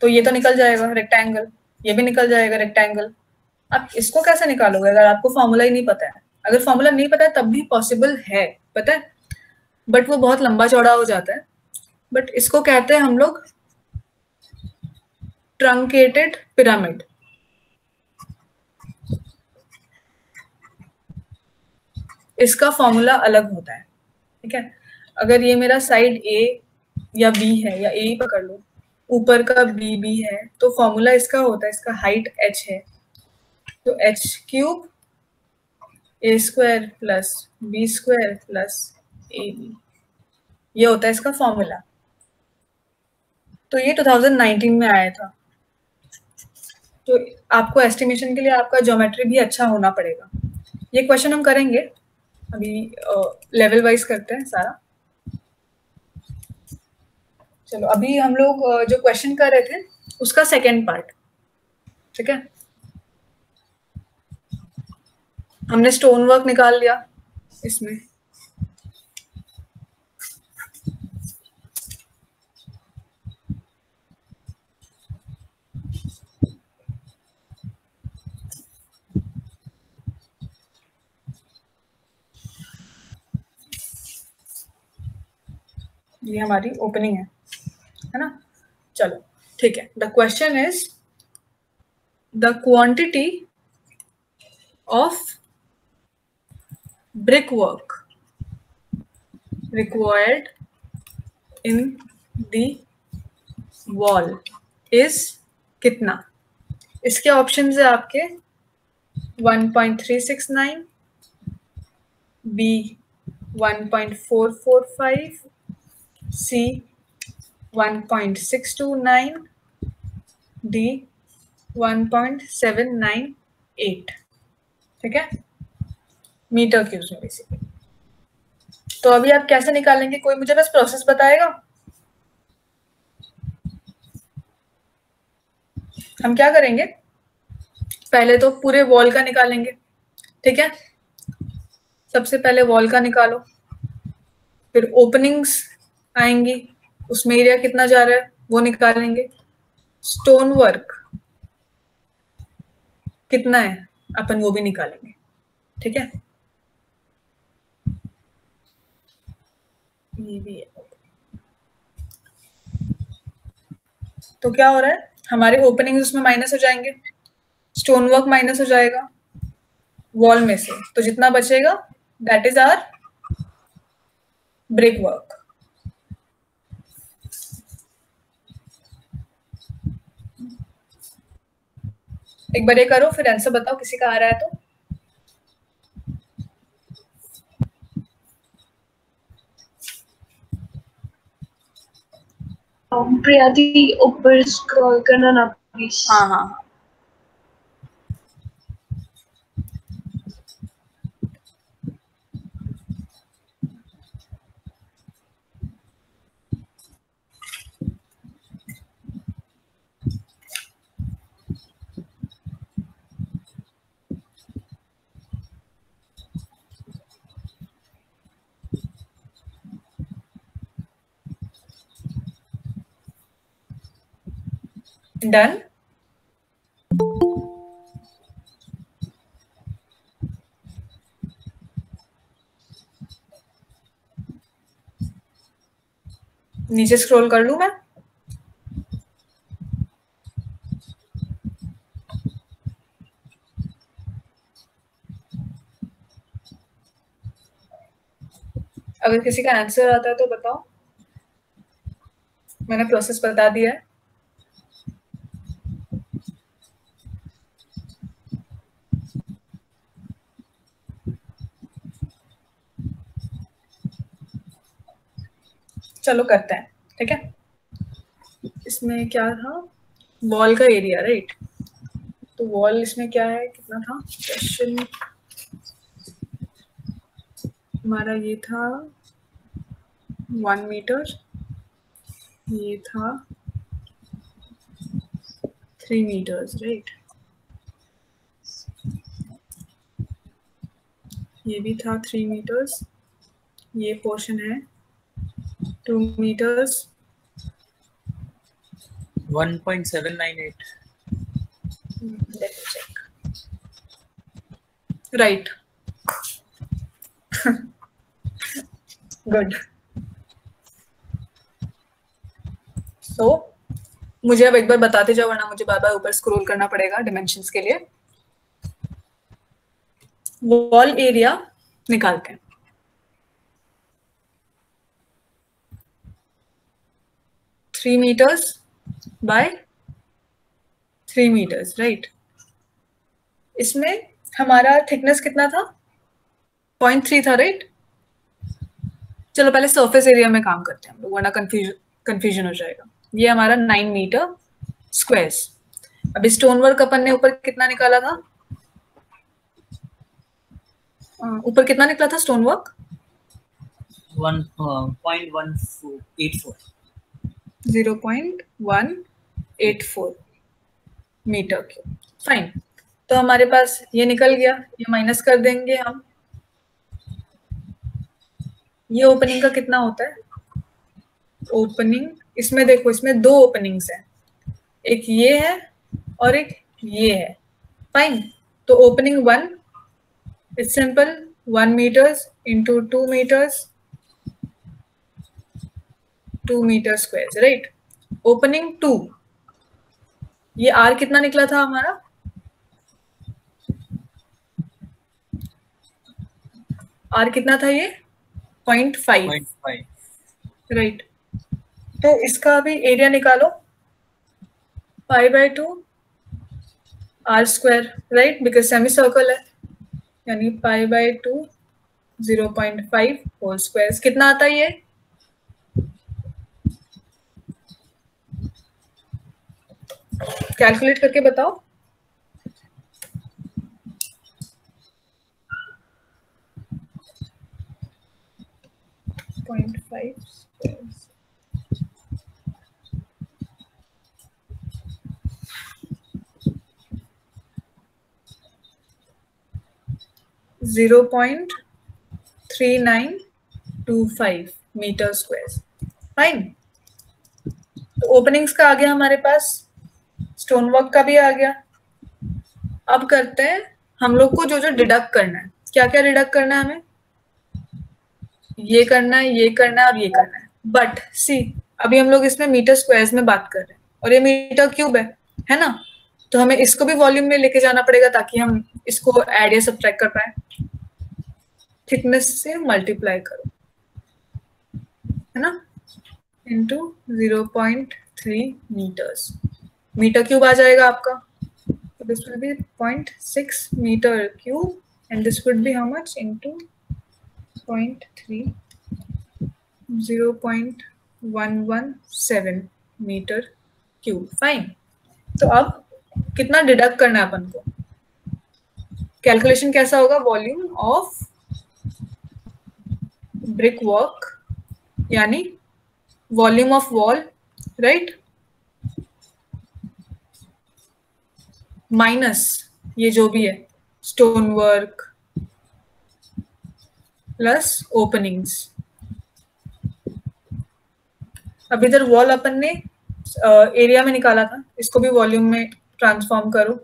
तो ये तो निकल जाएगा रेक्टेंगल, ये भी निकल जाएगा रेक्टेंगल। आप इसको कैसे निकालोगे अगर आपको फॉर्मूला ही नहीं पता है? अगर फॉर्मूला नहीं पता है तब भी पॉसिबल है, पता है, बट वो बहुत लंबा चौड़ा हो जाता है। बट इसको कहते हैं हम लोग ट्रंकेटेड पिरामिड। इसका फॉर्मूला अलग होता है, ठीक है। अगर ये मेरा साइड ए या बी है, या ए ही पकड़ लो, ऊपर का बी बी है, तो फॉर्मूला इसका होता है, इसका हाइट h है, तो h cube A square plus B square plus A B, ये होता है इसका फॉर्मूला। तो ये 2019 में आया था। तो आपको एस्टिमेशन के लिए आपका ज्योमेट्री भी अच्छा होना पड़ेगा। ये क्वेश्चन हम करेंगे, अभी लेवल वाइज करते हैं सारा। चलो अभी हम लोग जो क्वेश्चन कर रहे थे उसका सेकेंड पार्ट, ठीक है। हमने स्टोन वर्क निकाल लिया इसमें, ये हमारी ओपनिंग है ना। चलो ठीक है, the question is the quantity of brick work required in the wall is कितना। इसके ऑप्शंस है आपके 1.369, B 1.445, C 1.629, D 1.798, ठीक है, मीटर क्यूब्स में बेसिकली। तो अभी आप कैसे निकालेंगे, कोई मुझे बस प्रोसेस बताएगा। हम क्या करेंगे, पहले तो पूरे वॉल का निकालेंगे, ठीक है। सबसे पहले वॉल का निकालो, फिर ओपनिंग्स आएंगी, उसमें एरिया कितना जा रहा है वो निकालेंगे। स्टोन वर्क कितना है अपन वो भी निकालेंगे, ठीक है। ये भी है। तो क्या हो रहा है, हमारे ओपनिंग उसमें माइनस हो जाएंगे, स्टोन वर्क माइनस हो जाएगा वॉल में से, तो जितना बचेगा that is our brick work. एक बार ये करो फिर आंसर बताओ किसी का आ रहा है तो। प्रियादी ऊपर स्क्रॉल करना ना प्लीज। हाँ हाँ हाँ, डन। नीचे स्क्रॉल कर लूं मैं? अगर किसी का आंसर आता है तो बताओ, मैंने प्रोसेस बता दिया है। चलो करते हैं, ठीक है। इसमें क्या था, वॉल का एरिया, राइट। तो वॉल इसमें क्या है, कितना था क्वेश्चन हमारा, ये था 1 मीटर, ये था 3 मीटर्स, राइट। ये भी था 3 मीटर्स, ये पोर्शन है 2 metres. 1.798। Let me check. Right. Good. So, मुझे अब एक बार बताते जाओ वरना मुझे बार बार ऊपर स्क्रॉल करना पड़ेगा डिमेंशंस के लिए। वॉल एरिया निकालते हैं। Three metres by 3 metres, right. इसमें हमारा थिकनेस कितना था, 0.3 था, राइट। चलो पहले सरफेस एरिया में काम करते हैं हम लोग, वरना कंफ्यूजन हो जाएगा। ये हमारा 9 मीटर स्क्वायर्स। अभी स्टोन वर्क अपन ने ऊपर कितना निकाला था, ऊपर कितना निकला था stone work, 1.184। 0.184 metre cube, fine. तो हमारे पास ये निकल गया, ये माइनस कर देंगे हम। ये ओपनिंग का कितना होता है, ओपनिंग इसमें देखो, इसमें 2 ओपनिंग्स हैं, एक ये है और एक ये है, फाइन। तो opening 1, it's simple, 1 metres into 2 metres, 2 metre square, right. Opening 2, ये आर कितना निकला था हमारा, आर कितना था ये 0.5, राइट। तो इसका अभी एरिया निकालो, π/2 R square, right, because semi circle है, यानी π/2 0.5 होल स्क्वायर। कितना आता है ये, कैलकुलेट करके बताओ। .5 स्क्वायर, 0.3925 मीटर स्क्वायर, फाइन। तो ओपनिंग्स का आ गया हमारे पास, स्टोन वर्क का भी आ गया। अब करते हैं हम लोग को जो जो डिडक्ट करना है, क्या क्या डिडक्ट करना है हमें, ये करना है, ये करना है और ये करना है। बट सी, अभी हम लोग इसमें मीटर स्क्वायर्स में बात कर रहे हैं, और ये मीटर क्यूब है ना, तो हमें इसको भी वॉल्यूम में लेके जाना पड़ेगा ताकि हम इसको ऐड या सब्ट्रैक्ट कर पाए। थिकनेस से मल्टीप्लाई करो, है ना, इंटू 0.3 मीटर्स, मीटर क्यूब आ जाएगा आपका। So this will be 0.6 meter cube and this would be how much into 0.3, 0.117 meter cube. Fine. तो अब कितना डिडक्ट करना है अपन को, कैलकुलेशन कैसा होगा, वॉल्यूम ऑफ ब्रिक वर्क यानी volume of wall, right, minus ये जो भी है स्टोन वर्क प्लस ओपनिंग्स। अब इधर वॉल अपन ने एरिया में निकाला था, इसको भी वॉल्यूम में ट्रांसफॉर्म करो,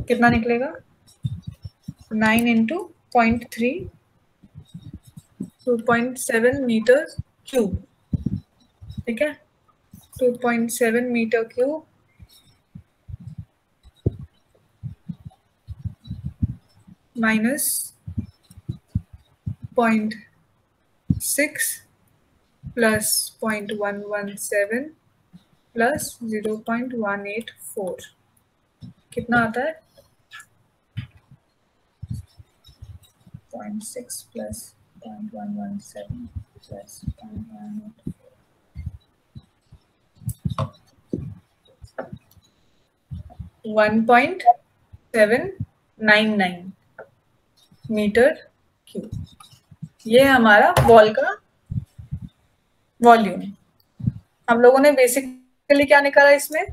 कितना निकलेगा 9 इंटू 0.3, 2.7 मीटर क्यूब, ठीक है, 2.7 metre cube minus 0.6 plus 0.117 plus 0.184, कितना आता है 0.6 प्लस 0.117 प्लस 0.184, 1.799 मीटर क्यूब। ये है हमारा वॉल का वॉल्यूम। हम लोगों ने बेसिकली क्या निकाला इसमें,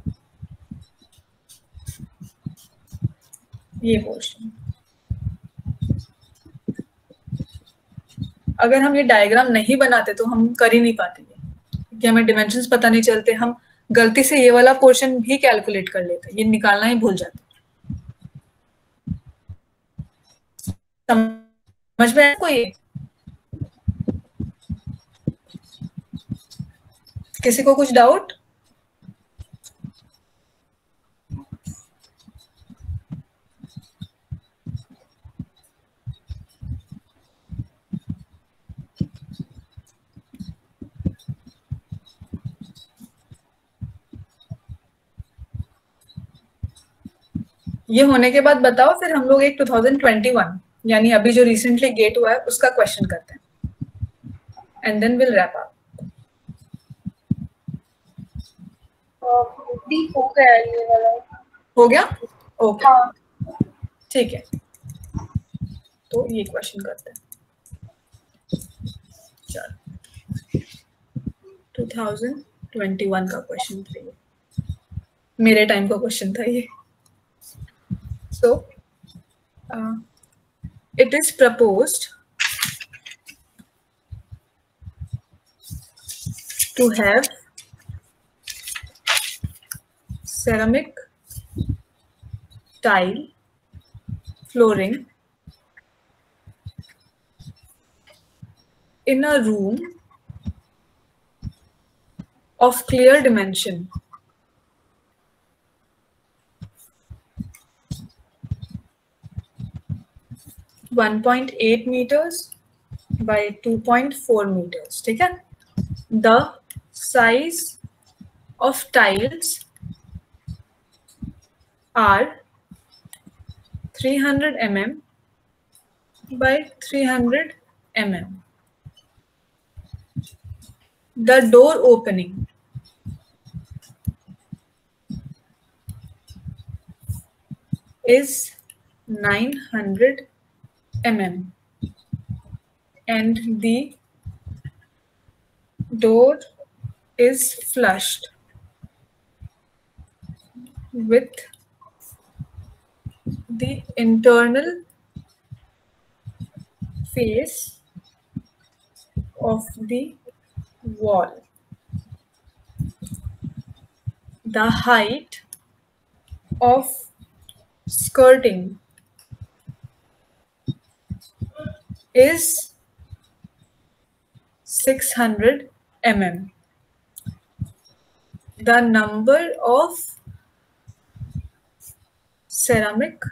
ये पोर्शन। अगर हम ये डायग्राम नहीं बनाते तो हम कर ही नहीं पाते, क्योंकि हमें डिमेंशंस पता नहीं चलते, हम गलती से ये वाला पोर्शन भी कैलकुलेट कर लेते, ये निकालना ही भूल जाते। समझ में आया कोई, किसी को कुछ डाउट? ये होने के बाद बताओ, फिर हम लोग एक 2021 यानी अभी जो रिसेंटली गेट हुआ है उसका क्वेश्चन करते हैं, and then will wrap up. हो गया ये वाला, हो गया, ओके, हाँ। ठीक है, तो ये क्वेश्चन करते हैं। चलो 2021 का क्वेश्चन था ये, मेरे टाइम का क्वेश्चन था ये। So, it is proposed to have ceramic tile flooring in a room of clear dimension 1.8 meters by 2.4 meters, ठीक है। The size of tiles are 300 mm by 300 mm. The door opening is 900 mm and the door is flushed with the internal face of the wall. The height of skirting is 600 mm. the number of ceramic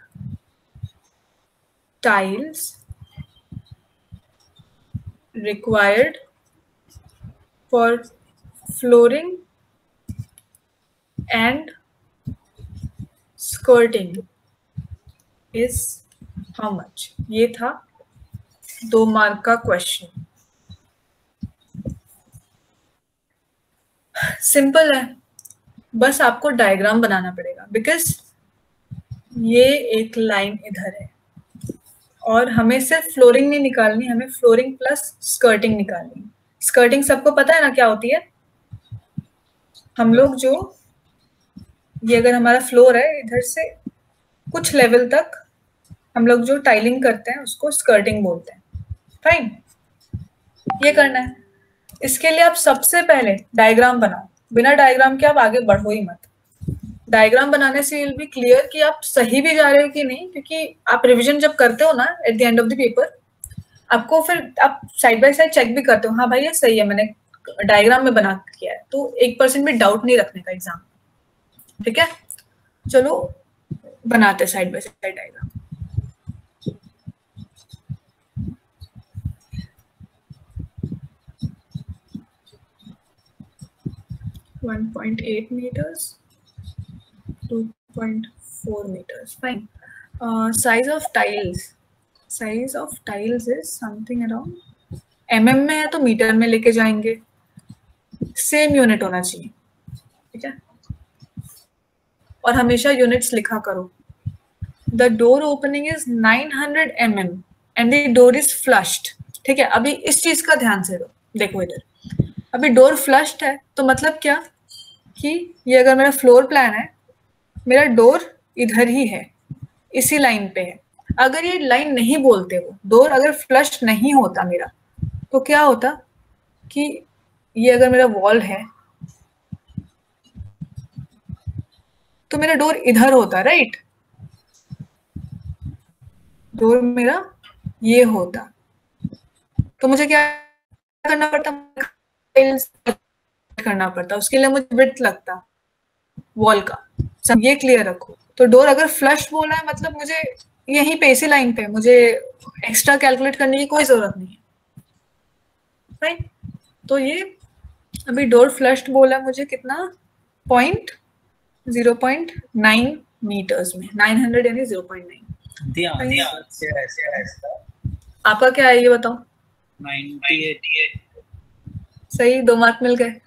tiles required for flooring and skirting is how much? ये था 2 मार्क का क्वेश्चन. सिंपल है, बस आपको डायग्राम बनाना पड़ेगा बिकॉज ये एक लाइन इधर है और हमें सिर्फ फ्लोरिंग नहीं निकालनी, हमें फ्लोरिंग प्लस स्कर्टिंग निकालनी. स्कर्टिंग सबको पता है ना क्या होती है? हम लोग जो ये अगर हमारा फ्लोर है इधर से कुछ लेवल तक हम लोग जो टाइलिंग करते हैं उसको स्कर्टिंग बोलते हैं. फाइन, ये करना है. इसके लिए आप सबसे पहले डायग्राम बनाओ. बिना डायग्राम के आप आगे बढ़ो ही मत. डायग्राम बनाने से विल बी क्लियर कि आप सही भी जा रहे हो कि नहीं, क्योंकि आप रिवीजन जब करते हो ना at the end of the paper, आपको फिर आप साइड बाय साइड चेक भी करते हो, हाँ भाई ये सही है, मैंने डायग्राम में बना किया है. तो 1% भी डाउट नहीं रखने का एग्जाम. ठीक है, चलो बनाते side by side diagram. .8 meters, 2.4 meters. Fine. Size of tiles. Size of tiles is something around mm में है तो मीटर में लेके जाएंगे. सेम यूनिट होना चाहिए. ठीक है, और हमेशा यूनिट्स लिखा करो. The door opening is 900 mm and the door is flushed. ठीक है, अभी इस चीज का ध्यान से दो. देखो इधर अभी डोर फ्लश्ड है तो मतलब क्या कि ये अगर मेरा फ्लोर प्लान है, मेरा डोर इधर ही है, इसी लाइन पे है. अगर ये लाइन नहीं बोलते, वो डोर अगर फ्लश नहीं होता मेरा, तो क्या होता कि ये अगर मेरा वॉल है तो मेरा डोर इधर होता, राइट? डोर मेरा ये होता, तो मुझे क्या करना पड़ता? करना पड़ता. उसके लिए मुझे विड्थ लगता वॉल का. सब ये क्लियर रखो. तो डोर अगर फ्लश बोला है मतलब मुझे यहीं पे इसी लाइन पे, मुझे एक्स्ट्रा कैलकुलेट करने की कोई जरूरत नहीं है. राइट, तो ये अभी डोर फ्लश्ड बोला मुझे कितना? 0.9 मीटर्स में. 900 यानी 0.9. आपका क्या है ये बताओ? 98. सही, 2 मार्क मिल गए.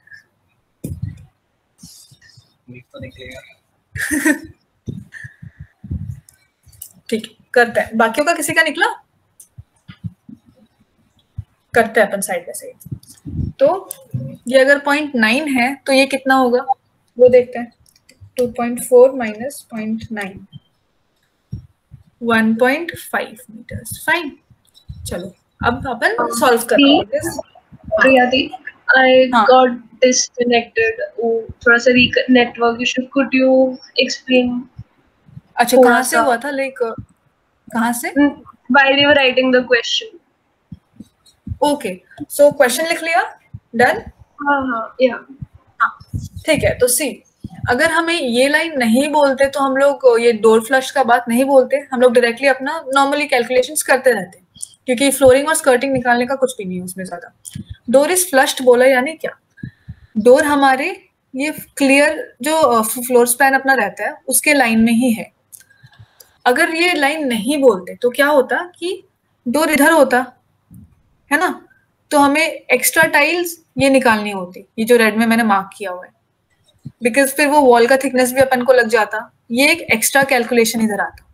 ठीक है, करते हैं. बाकियों का किसी का निकला? करते हैं अपन साइड बाय साइड. तो ये अगर 0.9 है तो ये कितना होगा वो देखते हैं. 2.4 minus 0.9, 1.5 मीटर्स. फाइन, चलो अब अपन सॉल्व करते हैं. I got disconnected. थोड़ा सा network issue. Could you explain? अच्छा, कहाँ से हुआ था? लाइक कहाँ से? While you were writing the question. Okay, so question लिख लिया? डन? हाँ, ठीक है. तो सी, अगर हमें ये लाइन नहीं बोलते तो हम लोग ये डोर फ्लश का बात नहीं बोलते, हम लोग डायरेक्टली अपना नॉर्मली कैलकुलेशंस करते रहते हैं, क्योंकि फ्लोरिंग और स्कर्टिंग निकालने का कुछ भी नहीं है उसमें ज्यादा. डोर इज फ्लश्ड बोला यानी क्या? डोर हमारे ये क्लियर जो फ्लोर स्पैन अपना रहता है उसके लाइन में ही है. अगर ये लाइन नहीं बोलते तो क्या होता कि डोर इधर होता है ना, तो हमें एक्स्ट्रा टाइल्स ये निकालनी होती, ये जो रेड में मैंने मार्क किया हुआ है, बिकॉज फिर वो वॉल का थिकनेस भी अपन को लग जाता. ये एक एक्स्ट्रा कैलकुलेशन इधर आता.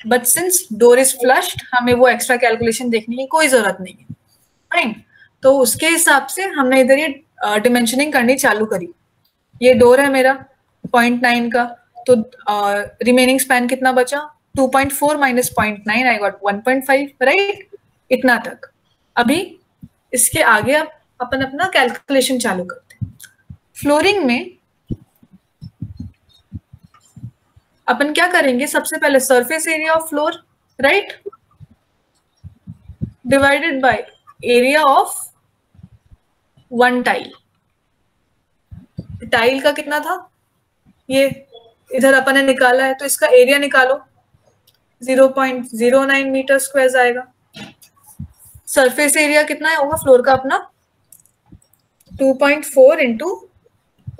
But since door is flushed, हमें वो एक्स्ट्रा कैलकुलेशन देखने की कोई जरूरत नहीं है. फाइन, तो उसके हिसाब से हमने इधर ये डिमेंशनिंग करनी चालू करी. ये डोर है मेरा 0.9 का, तो रिमेनिंग स्पैन कितना बचा? 2.4 minus 0.9, आई गॉट 1.5, राइट? इतना तक. अभी इसके आगे अब अपन अपना कैलकुलेशन चालू करते हैं. फ्लोरिंग में अपन क्या करेंगे? सबसे पहले surface area of floor, right, divided by area of one tile. Tile का कितना था, ये इधर अपन ने निकाला है, तो इसका एरिया निकालो, 0.09 मीटर स्क्वायर आएगा। सरफेस एरिया कितना है होगा फ्लोर का अपना, 2.4 into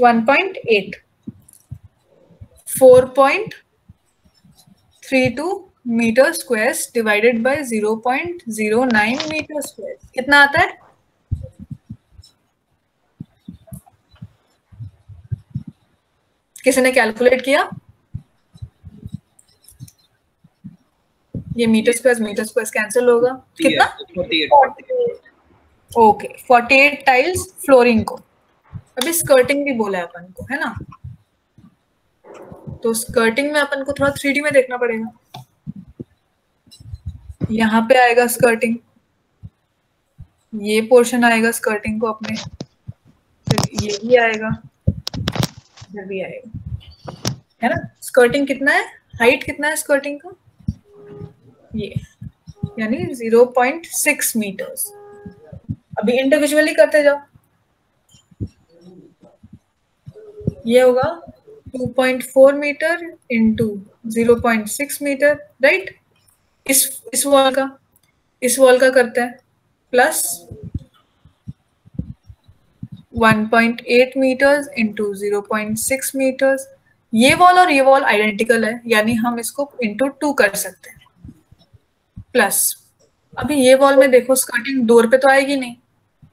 1.8, 4.32 metre square divided by 0.09 metre square, कितना आता है? किसी ने कैलकुलेट किया? ये मीटर स्क्वायर कैंसिल होगा, कितना? 48। ओके, 48 टाइल्स फ्लोरिंग को। अभी स्कर्टिंग भी बोला है अपन को, है ना? तो स्कर्टिंग में अपन को थोड़ा 3D में देखना पड़ेगा। यहाँ पे आएगा स्कर्टिंग, ये पोर्शन आएगा स्कर्टिंग को अपने, फिर ये भी आएगा, ये भी आएगा, है ना? स्कर्टिंग कितना है, हाइट कितना है स्कर्टिंग का, ये यानी 0.6 मीटर्स। अभी इंडिविजुअली करते जाओ, ये होगा 2.4 मीटर इंटू 0.6 मीटर, राइट? इस वॉल का करते हैं, प्लस 1.8 मीटर्स इंटू 0.6 मीटर्स। ये वॉल और ये वॉल आइडेंटिकल है, यानी हम इसको इंटू 2 कर सकते हैं, प्लस अभी ये वॉल में देखो स्कर्टिंग डोर पे तो आएगी नहीं,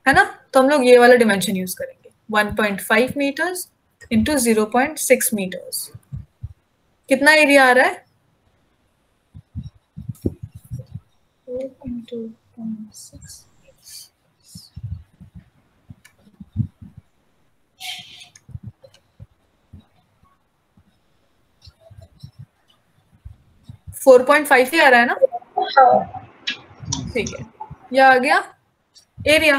है ना? तो हम लोग ये वाला डिमेंशन यूज करेंगे, 1.5 मीटर्स इंटू 0.6 मीटर्स। कितना एरिया आ रहा है? 4.2.6 4.5 ही आ रहा है ना? ठीक है, ये आ गया एरिया।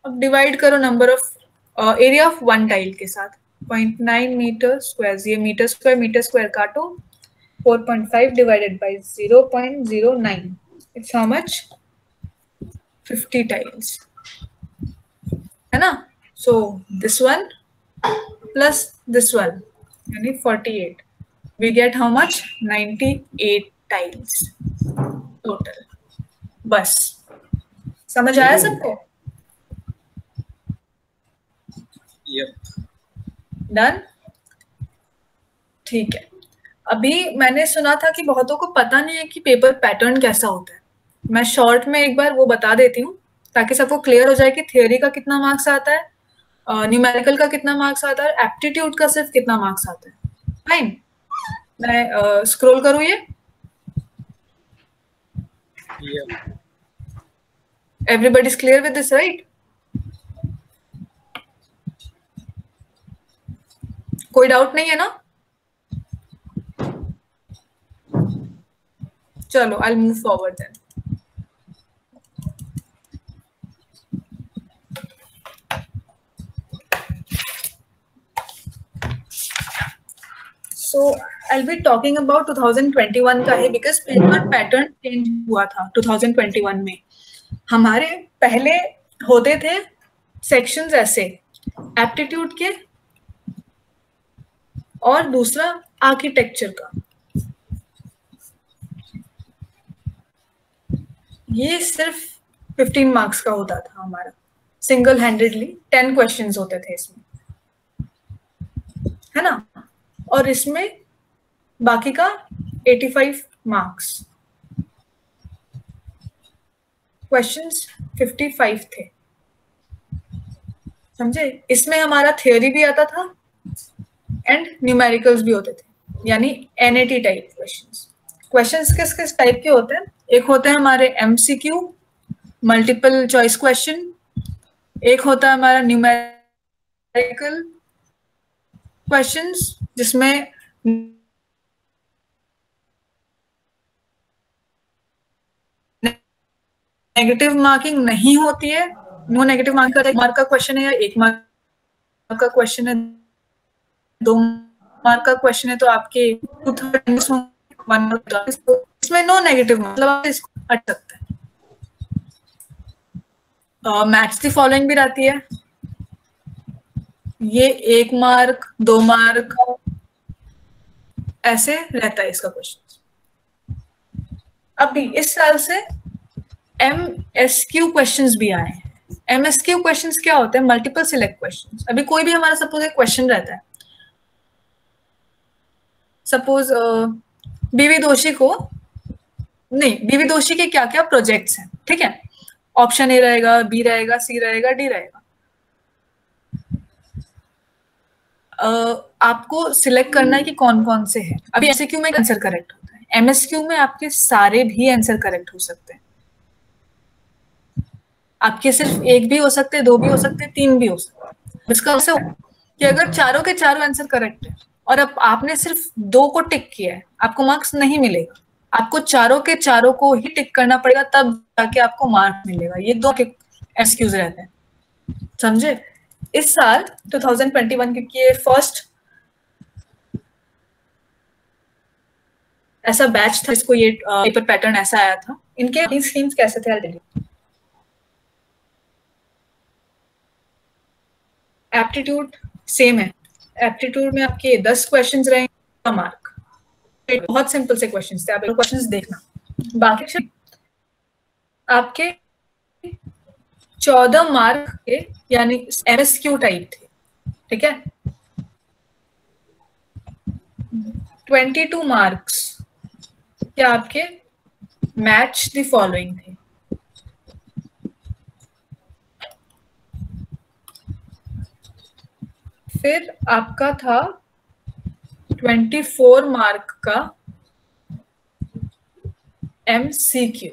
अब डिवाइड करो number of area of one tile के साथ, 0.9 मीटर स्क्वायर, ये मीटर स्क्वायर काटो, 4.5 divided by 0.09, it's how much? 50 tiles, है ना? So this one plus this one यानी 48, we get how much? 98 tiles total। बस समझ आया सबको? डन? ठीक है। अभी मैंने सुना था कि बहुतों को पता नहीं है कि पेपर पैटर्न कैसा होता है। मैं शॉर्ट में एक बार वो बता देती हूँ ताकि सबको क्लियर हो जाए कि थियोरी का कितना मार्क्स आता है, न्यूमेरिकल का कितना मार्क्स आता है, एप्टीट्यूड का सिर्फ कितना मार्क्स आता है। फाइन, मैं स्क्रॉल करूँ ये? Everybody is clear with this, right? कोई डाउट नहीं है ना? चलो, I'll move forward then. So I'll be talking about 2021 का है, because पेपर पैटर्न चेंज हुआ था 2021 में। हमारे पहले होते थे सेक्शंस ऐसे, एप्टीट्यूड के और दूसरा आर्किटेक्चर का। ये सिर्फ 15 मार्क्स का होता था हमारा, सिंगल हैंडेडली 10 क्वेश्चंस होते थे इसमें, है ना? और इसमें बाकी का 85 मार्क्स, क्वेश्चंस 55 थे, समझे? इसमें हमारा थियोरी भी आता था एंड न्यूमेरिकल्स भी होते थे, यानी एनएटी टाइप क्वेश्चंस। क्वेश्चंस किस किस टाइप के होते हैं? एक होते हैं हमारे एमसीक्यू, मल्टीपल चॉइस क्वेश्चन, एक होता है हमारा न्यूमेरिकल क्वेश्चंस जिसमें नेगेटिव मार्किंग नहीं होती है, नो नेगेटिव मार्क का, 1 मार्क का क्वेश्चन है या 1 मार्क का क्वेश्चन है, 2 मार्क का क्वेश्चन है तो आपके 2/3 1 मार्क, इसमें नो नेगेटिव, मतलब आप इसको हट सकते हैं। मैथ्स दी फॉलोइंग भी रहती है, ये 1 मार्क 2 मार्क ऐसे रहता है इसका क्वेश्चन। अभी इस साल से MSQ क्वेश्चंस भी आए हैं। MSQ क्वेश्चंस क्या होते हैं? Multiple select questions. अभी कोई भी हमारा सपोज एक क्वेश्चन रहता है, सपोज बीवी दोषी के क्या क्या प्रोजेक्ट्स हैं, ठीक है? ऑप्शन ए रहेगा, बी रहेगा, सी रहेगा, डी रहेगा। आपको सिलेक्ट करना है कि कौन कौन से हैं। अभी MCQ में आंसर करेक्ट होता है, MSQ में आपके सारे भी आंसर करेक्ट हो सकते हैं। आपके सिर्फ एक भी हो सकते हैं, 2 भी हो सकते हैं, 3 भी हो सकते हैं। इसका मतलब कि अगर चारों के चारों आंसर करेक्ट है और अब आपने सिर्फ 2 को टिक किया है, आपको मार्क्स नहीं मिलेगा। आपको चारों के चारों को ही टिक करना पड़ेगा, तब जाके आपको मार्क्स मिलेगा। ये 2 के एक्सक्यूज रहते हैं, समझे? इस साल 2021 क्योंकि ये फर्स्ट ऐसा बैच था, इसको ये पेपर पैटर्न ऐसा आया था। इनके स्कीम्स कैसे थे? एप्टीट्यूड सेम है। एप्टीट्यूड में आपके 10 क्वेश्चंस रहेंगे, मार्क। बहुत सिंपल से क्वेश्चंस थे, आप क्वेश्चंस देखना। बाकी आपके 14 मार्क के यानी MSQ टाइप थे, ठीक है? 22 मार्क्स क्या आपके मैच द फॉलोइंग थे। फिर आपका था 24 मार्क का MCQ।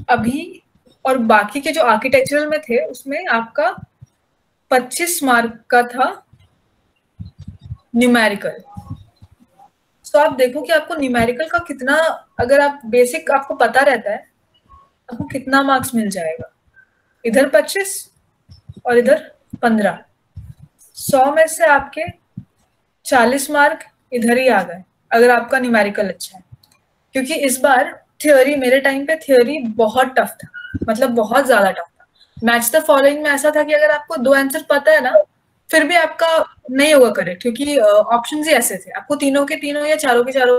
अभी और बाकी के जो आर्किटेक्चरल में थे उसमें आपका 25 मार्क का था न्यूमेरिकल। तो आप देखो कि आपको न्यूमेरिकल का कितना, अगर आप बेसिक आपको पता रहता है, आपको कितना मार्क्स मिल जाएगा। इधर 25 और इधर 15। 100 में से आपके 40 मार्क इधर ही आ गए अगर आपका न्यूमेरिकल अच्छा है। क्योंकि इस बार थ्योरी, मेरे टाइम पे थ्योरी बहुत टफ था, मतलब बहुत ज्यादा टफ था। मैच द फॉलोइंग में ऐसा था कि अगर आपको 2 आंसर पता है ना, फिर भी आपका नहीं होगा करेक्ट, क्योंकि ऑप्शंस ही ऐसे थे। आपको तीनों के तीनों या चारों के चारों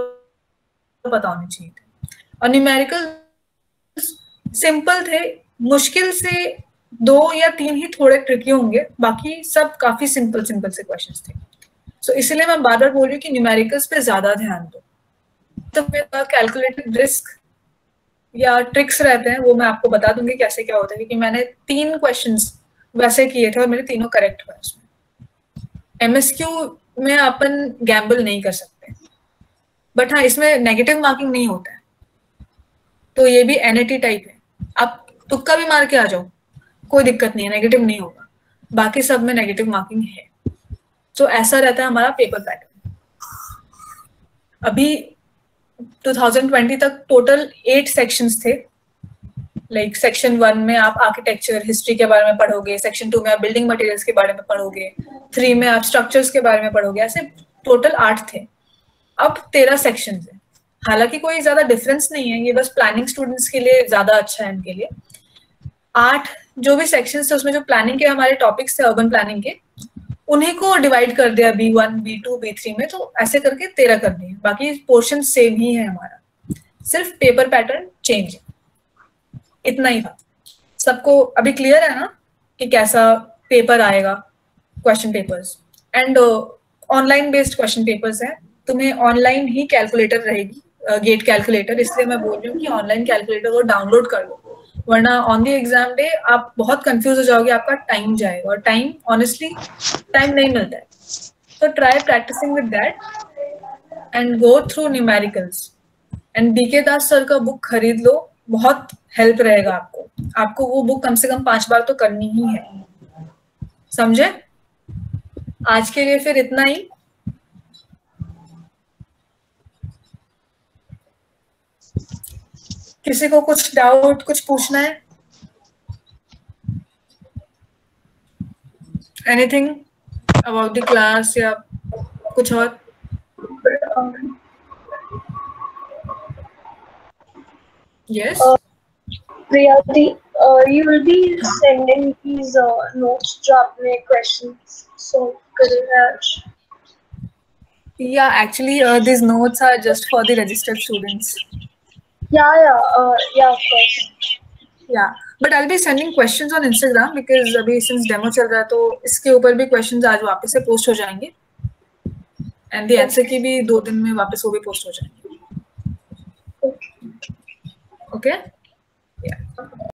पता होने चाहिए थे। और न्यूमेरिकल सिंपल थे, मुश्किल से 2 या 3 ही थोड़े ट्रिकी होंगे, बाकी सब काफी सिंपल से क्वेश्चंस थे। सो इसलिए मैं बार बार बोल रही हूँ कि न्यूमेरिकल्स पे ज्यादा ध्यान दो। तो मेरा कैलकुलेटेड रिस्क या ट्रिक्स रहते हैं, वो मैं आपको बता दूंगी कैसे क्या होता है, क्योंकि मैंने 3 क्वेश्चंस वैसे किए थे और मेरे तीनों करेक्ट हुए उसमें। MSQ में अपन गैम्बल नहीं कर सकते, बट हाँ इसमें नेगेटिव मार्किंग नहीं होता है, तो ये भी NAT टाइप है। आप तुक्का भी मार के आ जाओ, कोई दिक्कत नहीं है, नेगेटिव नहीं होगा। बाकी सब में नेगेटिव मार्किंग है। तो ऐसा रहता है हमारा पेपर पैटर्न। अभी 2020 तक टोटल 8 सेक्शंस थे। लाइक सेक्शन 1 में आप आर्किटेक्चर हिस्ट्री के बारे में पढ़ोगे, सेक्शन 2 में आप बिल्डिंग मटेरियल्स के बारे में पढ़ोगे, 3 में आप स्ट्रक्चर्स के बारे में पढ़ोगे। ऐसे टोटल 8 थे। अब 13 सेक्शंस है। हालांकि कोई ज्यादा डिफरेंस नहीं है, ये बस प्लानिंग स्टूडेंट्स के लिए ज्यादा अच्छा है। इनके लिए 8 जो भी सेक्शंस थे उसमें जो प्लानिंग के हमारे टॉपिक्स थे, अर्बन प्लानिंग के, उन्हीं को डिवाइड कर दिया B1, B2, B3 में। तो ऐसे करके 13 कर दिए। बाकी पोर्शन सेम ही है हमारा, सिर्फ पेपर पैटर्न चेंज है, इतना ही था। सबको अभी क्लियर है ना कि कैसा पेपर आएगा? Question papers and online based question papers हैं। तुम्हें ऑनलाइन ही कैलकुलेटर रहेगी, गेट कैलकुलेटर। इसलिए मैं बोल रही हूँ कि ऑनलाइन कैलकुलेटर को डाउनलोड कर लो, वरना ऑन द एग्जाम डे आप बहुत कंफ्यूज हो जाओगे, आपका टाइम जाएगा। और टाइम, ऑनेस्टली टाइम नहीं मिलता है। तो try practising with that and go through numericals. And BK Das sir का बुक खरीद लो, बहुत हेल्प रहेगा आपको। आपको वो बुक कम से कम 5 बार तो करनी ही है, समझे? आज के लिए फिर इतना ही। किसी को कुछ डाउट, कुछ पूछना है? एनीथिंग अबाउट द क्लास या कुछ और? Yes Priya the, You will be sending these notes जो आपने questions solve करे हैं आज. Yeah, actually, these notes are just for the registered students. Yeah, of course. Yeah, but I'll be sending questions on Instagram because अभी since demo चल रहा है तो इसके ऊपर भी questions आज वापस से post हो जाएंगे and the answer की भी 2 दिन में वापस वो भी post हो जाएंगे. Okay.